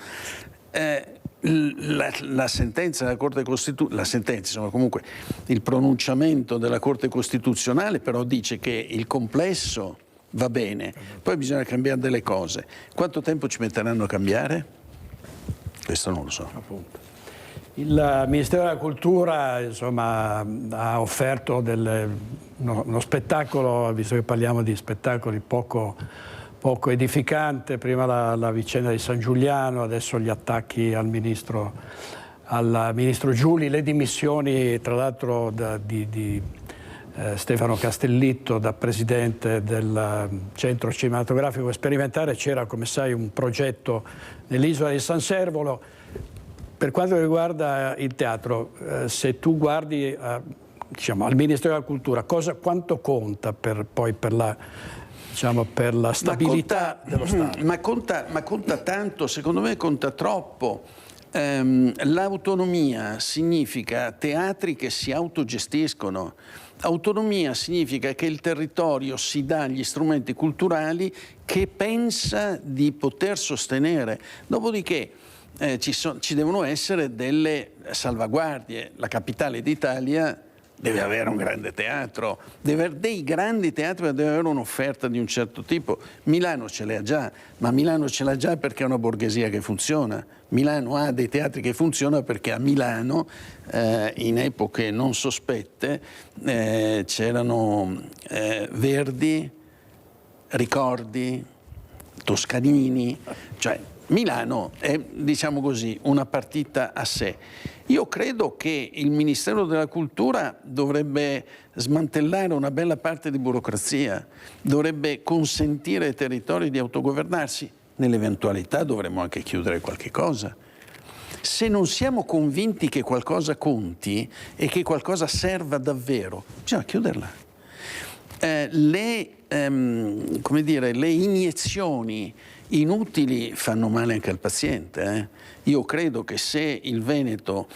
La sentenza della Corte Costituzionale, insomma, comunque il pronunciamento della Corte Costituzionale però dice che il complesso va bene, poi bisogna cambiare delle cose. Quanto tempo ci metteranno a cambiare? Questo non lo so. Appunto. Il Ministero della Cultura, insomma, ha offerto uno spettacolo, visto che parliamo di spettacoli poco edificante, prima la vicenda di San Giuliano, adesso gli attacchi al ministro Giuli, le dimissioni tra l'altro di Stefano Castellitto da presidente del Centro Cinematografico Sperimentale. C'era, come sai, un progetto nell'isola di San Servolo. Per quanto riguarda il teatro, se tu guardi diciamo, al Ministero della Cultura, quanto conta per la stabilità dello Stato? Ma conta tanto, secondo me conta troppo. L'autonomia significa teatri che si autogestiscono. Autonomia significa che il territorio si dà gli strumenti culturali che pensa di poter sostenere. Dopodiché ci devono essere delle salvaguardie. La capitale d'Italia deve avere un grande teatro, deve avere dei grandi teatri, deve avere un'offerta di un certo tipo. Milano ce l'ha già, ma Milano ce l'ha già perché è una borghesia che funziona. Milano ha dei teatri che funzionano perché a Milano, in epoche non sospette, c'erano Verdi, Ricordi, Toscanini, cioè Milano è, diciamo così, una partita a sé. Io credo che il Ministero della Cultura dovrebbe smantellare una bella parte di burocrazia, dovrebbe consentire ai territori di autogovernarsi. Nell'eventualità dovremmo anche chiudere qualche cosa. Se non siamo convinti che qualcosa conti e che qualcosa serva davvero, bisogna chiuderla. Le iniezioni inutili fanno male anche al paziente. Io credo che se il Veneto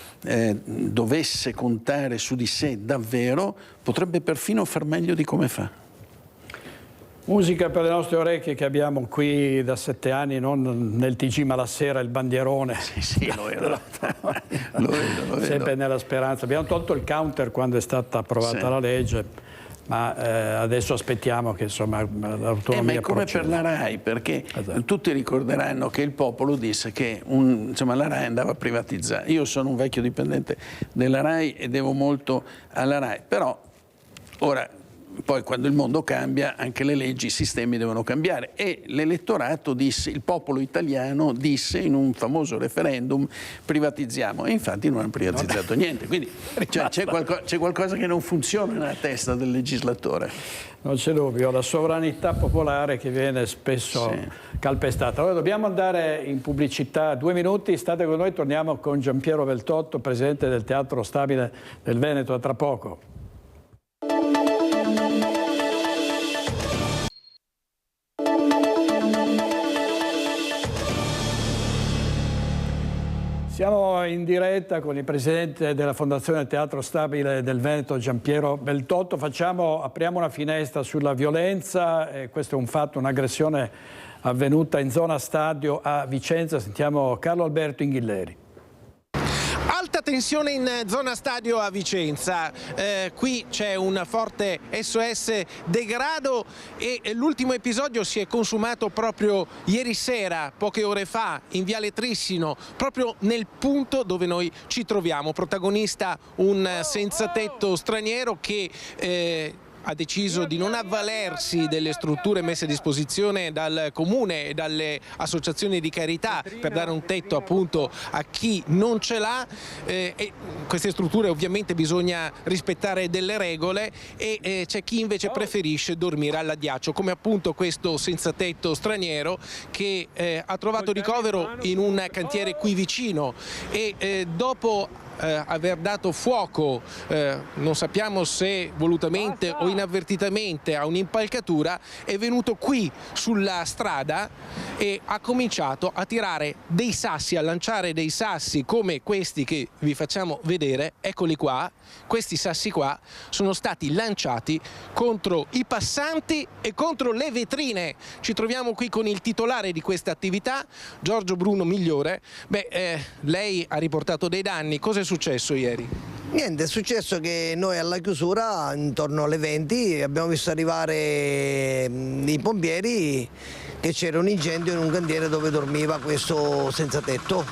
dovesse contare su di sé davvero, potrebbe perfino far meglio di come fa. Musica per le nostre orecchie che abbiamo qui da 7 anni, non nel TG ma la sera, il bandierone. Sì, lo vedo. Lo vedo. Sempre nella speranza. Abbiamo tolto il counter quando è stata approvata la legge. Ma adesso aspettiamo che insomma l'autonomia ma è come proceda. Per la RAI, perché tutti ricorderanno che il popolo disse che la RAI andava privatizzata. Io sono un vecchio dipendente della RAI e devo molto alla RAI, però ora poi quando il mondo cambia anche le leggi, i sistemi devono cambiare e l'elettorato disse, il popolo italiano disse in un famoso referendum privatizziamo e infatti non hanno privatizzato niente, quindi c'è qualcosa che non funziona nella testa del legislatore. Non c'è dubbio, la sovranità popolare che viene spesso calpestata. Allora dobbiamo andare in pubblicità, 2 minuti, state con noi, torniamo con Giampiero Veltotto, presidente del Teatro Stabile del Veneto, a tra poco. Siamo in diretta con il presidente della Fondazione Teatro Stabile del Veneto, Giampiero Beltotto. Apriamo una finestra sulla violenza. Questo è un fatto, un'aggressione avvenuta in zona stadio a Vicenza. Sentiamo Carlo Alberto Inghilleri. Alta tensione in zona stadio a Vicenza, qui c'è un forte SOS degrado e l'ultimo episodio si è consumato proprio ieri sera, poche ore fa, in Viale Trissino, proprio nel punto dove noi ci troviamo. Protagonista un senzatetto straniero che ha deciso di non avvalersi delle strutture messe a disposizione dal comune e dalle associazioni di carità per dare un tetto appunto a chi non ce l'ha, e queste strutture ovviamente bisogna rispettare delle regole e c'è chi invece preferisce dormire all'addiaccio, come appunto questo senzatetto straniero che ha trovato ricovero in un cantiere qui vicino e dopo aver dato fuoco, non sappiamo se volutamente o inavvertitamente, a un'impalcatura, è venuto qui sulla strada e ha cominciato a tirare dei sassi, a lanciare dei sassi come questi che vi facciamo vedere. Eccoli qua, questi sassi qua sono stati lanciati contro i passanti e contro le vetrine. Ci troviamo qui con il titolare di questa attività, Giorgio Bruno Migliore. Lei ha riportato dei danni, cosa è successo ieri? Niente, è successo che noi alla chiusura, intorno alle 20, abbiamo visto arrivare i pompieri, che c'era un incendio in un cantiere dove dormiva questo senzatetto.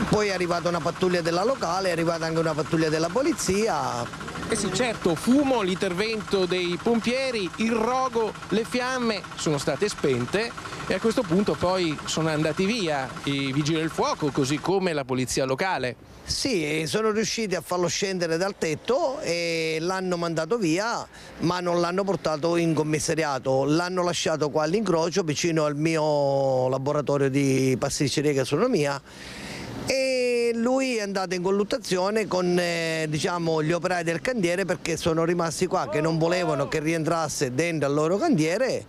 Poi è arrivata una pattuglia della locale, è arrivata anche una pattuglia della polizia. Eh sì, certo, fumo, l'intervento dei pompieri, il rogo, le fiamme sono state spente e a questo punto poi sono andati via i vigili del fuoco, così come la polizia locale. Sì, sono riusciti a farlo scendere dal tetto e l'hanno mandato via, ma non l'hanno portato in commissariato, l'hanno lasciato qua all'incrocio vicino al mio laboratorio di pasticceria e gastronomia. E lui è andato in colluttazione con diciamo, gli operai del cantiere, perché sono rimasti qua che non volevano che rientrasse dentro al loro cantiere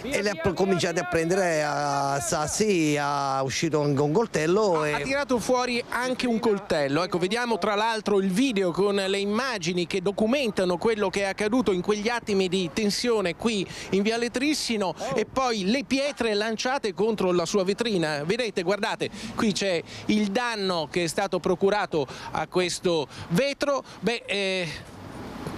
e le ha cominciato a prendere a sassi, è uscito anche un coltello. Ha tirato fuori anche un coltello. Ecco, vediamo tra l'altro il video con le immagini che documentano quello che è accaduto in quegli attimi di tensione qui in Viale Trissino e poi le pietre lanciate contro la sua vetrina. Vedete, guardate, qui c'è il danno che è stato procurato a questo vetro.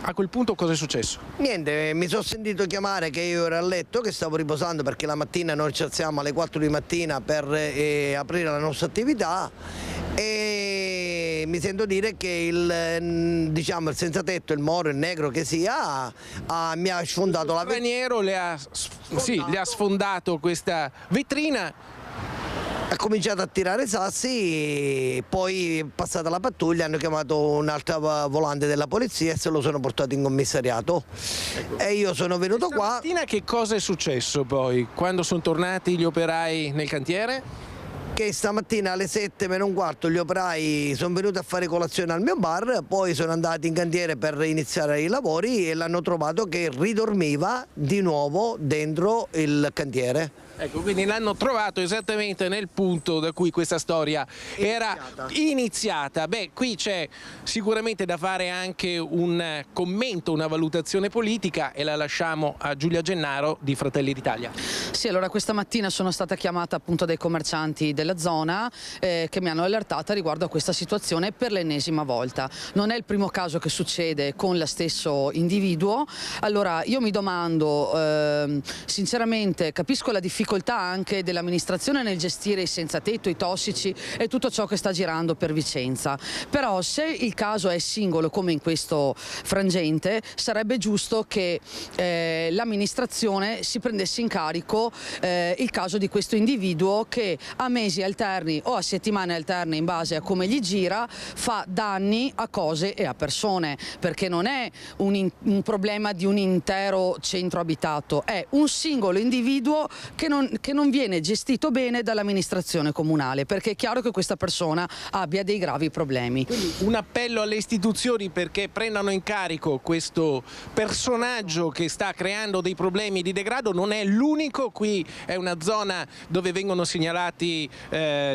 A quel punto cosa è successo? Niente, mi sono sentito chiamare che io ero a letto, che stavo riposando perché la mattina noi ci alziamo alle 4 di mattina per aprire la nostra attività e mi sento dire che il senzatetto, il moro, il negro che sia, mi ha sfondato la vetrina. Il straniero le ha sfondato questa vetrina. Ha cominciato a tirare sassi, poi passata la pattuglia hanno chiamato un'altra volante della polizia e se lo sono portato in commissariato. Ecco. E io sono venuto qua. Stamattina che cosa è successo poi? Quando sono tornati gli operai nel cantiere? Che stamattina alle 7:15 gli operai sono venuti a fare colazione al mio bar, poi sono andati in cantiere per iniziare i lavori e l'hanno trovato che ridormiva di nuovo dentro il cantiere. Ecco, quindi l'hanno trovato esattamente nel punto da cui questa storia era iniziata. Qui c'è sicuramente da fare anche un commento, una valutazione politica e la lasciamo a Giulia Gennaro di Fratelli d'Italia. Sì, allora questa mattina sono stata chiamata appunto dai commercianti della zona che mi hanno allertata riguardo a questa situazione per l'ennesima volta. Non è il primo caso che succede con lo stesso individuo. Allora io mi domando, sinceramente capisco la difficoltà anche dell'amministrazione nel gestire i senzatetto, i tossici e tutto ciò che sta girando per Vicenza, però se il caso è singolo come in questo frangente sarebbe giusto che l'amministrazione si prendesse in carico il caso di questo individuo che a mesi alterni o a settimane alterne in base a come gli gira fa danni a cose e a persone, perché non è un problema di un intero centro abitato, è un singolo individuo che non che non viene gestito bene dall'amministrazione comunale, perché è chiaro che questa persona abbia dei gravi problemi. Quindi un appello alle istituzioni perché prendano in carico questo personaggio che sta creando dei problemi di degrado. Non è l'unico, qui è una zona dove vengono segnalati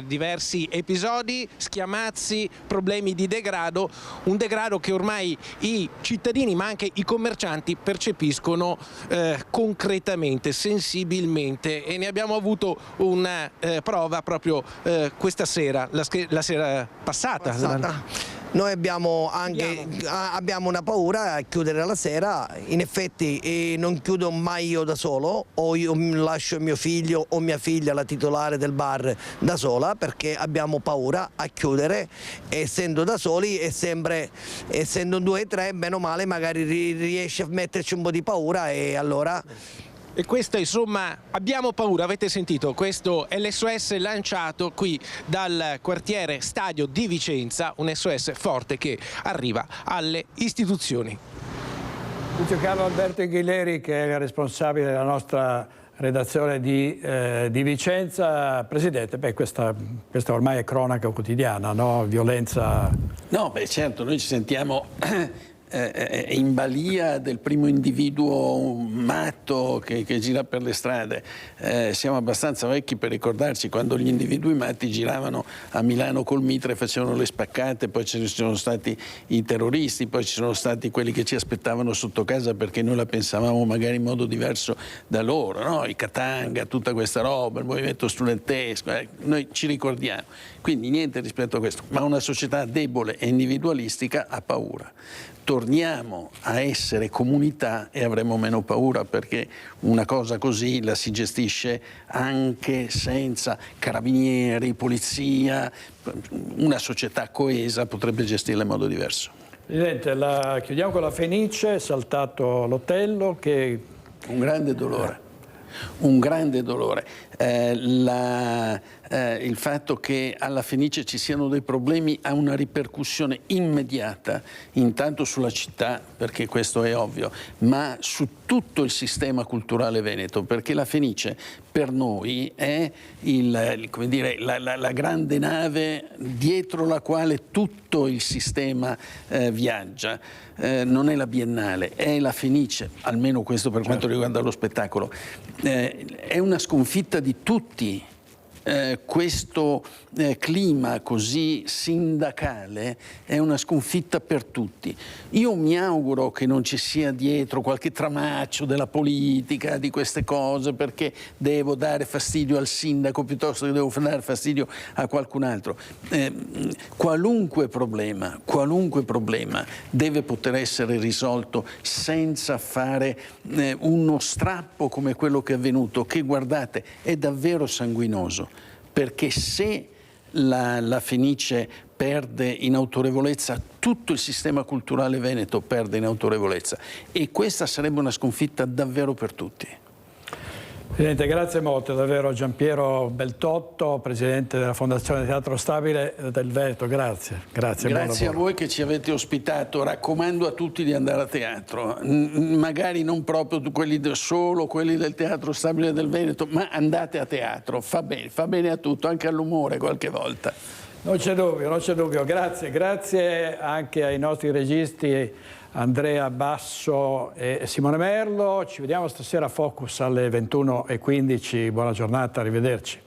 diversi episodi, schiamazzi, problemi di degrado, un degrado che ormai i cittadini ma anche i commercianti percepiscono concretamente, sensibilmente, e ne abbiamo avuto una prova proprio questa sera, la sera passata. Noi abbiamo una paura a chiudere la sera, in effetti non chiudo mai io da solo, o io lascio mio figlio o mia figlia, la titolare del bar, da sola, perché abbiamo paura a chiudere, essendo da soli e sempre essendo 2 o 3, meno male magari riesce a metterci un po' di paura, e allora... E questo, insomma, abbiamo paura, avete sentito, questo è l'SOS lanciato qui dal quartiere Stadio di Vicenza, un SOS forte che arriva alle istituzioni. Dice Carlo Alberto Ghileri, che è il responsabile della nostra redazione di Vicenza. Presidente, questa ormai è cronaca quotidiana, no? Violenza... No, certo, noi ci sentiamo... in balia del primo individuo matto che gira per le strade. Siamo abbastanza vecchi per ricordarci quando gli individui matti giravano a Milano col mitra e facevano le spaccate, poi ci sono stati i terroristi, poi ci sono stati quelli che ci aspettavano sotto casa perché noi la pensavamo magari in modo diverso da loro, no? I Katanga, tutta questa roba, il movimento studentesco, noi ci ricordiamo. Quindi niente rispetto a questo, ma una società debole e individualistica ha paura. Torniamo a essere comunità e avremo meno paura, perché una cosa così la si gestisce anche senza carabinieri, polizia. Una società coesa potrebbe gestirla in modo diverso. Presidente, chiudiamo con la Fenice, è saltato l'Otello, che... Un grande dolore. Un grande dolore. Il fatto che alla Fenice ci siano dei problemi ha una ripercussione immediata, intanto sulla città, perché questo è ovvio, ma su tutto il sistema culturale veneto, perché la Fenice per noi è la grande nave dietro la quale tutto il sistema viaggia. Non è la Biennale, è la Fenice, almeno questo per quanto riguarda lo spettacolo. È una sconfitta di tutti. Questo clima così sindacale è una sconfitta per tutti. Io mi auguro che non ci sia dietro qualche tramaccio della politica, di queste cose, perché devo dare fastidio al sindaco piuttosto che devo dare fastidio a qualcun altro. Qualunque problema deve poter essere risolto senza fare uno strappo come quello che è avvenuto, che guardate è davvero sanguinoso. Perché se la Fenice perde in autorevolezza, tutto il sistema culturale veneto perde in autorevolezza, e questa sarebbe una sconfitta davvero per tutti. Presidente, grazie molto, davvero. Giampiero Beltotto, Presidente della Fondazione Teatro Stabile del Veneto, grazie. Grazie a voi che ci avete ospitato. Raccomando a tutti di andare a teatro, magari non proprio solo quelli del Teatro Stabile del Veneto, ma andate a teatro, fa bene a tutto, anche all'umore qualche volta. Non c'è dubbio, grazie anche ai nostri registi Andrea Basso e Simone Merlo. Ci vediamo stasera a Focus alle 21:15. Buona giornata, arrivederci.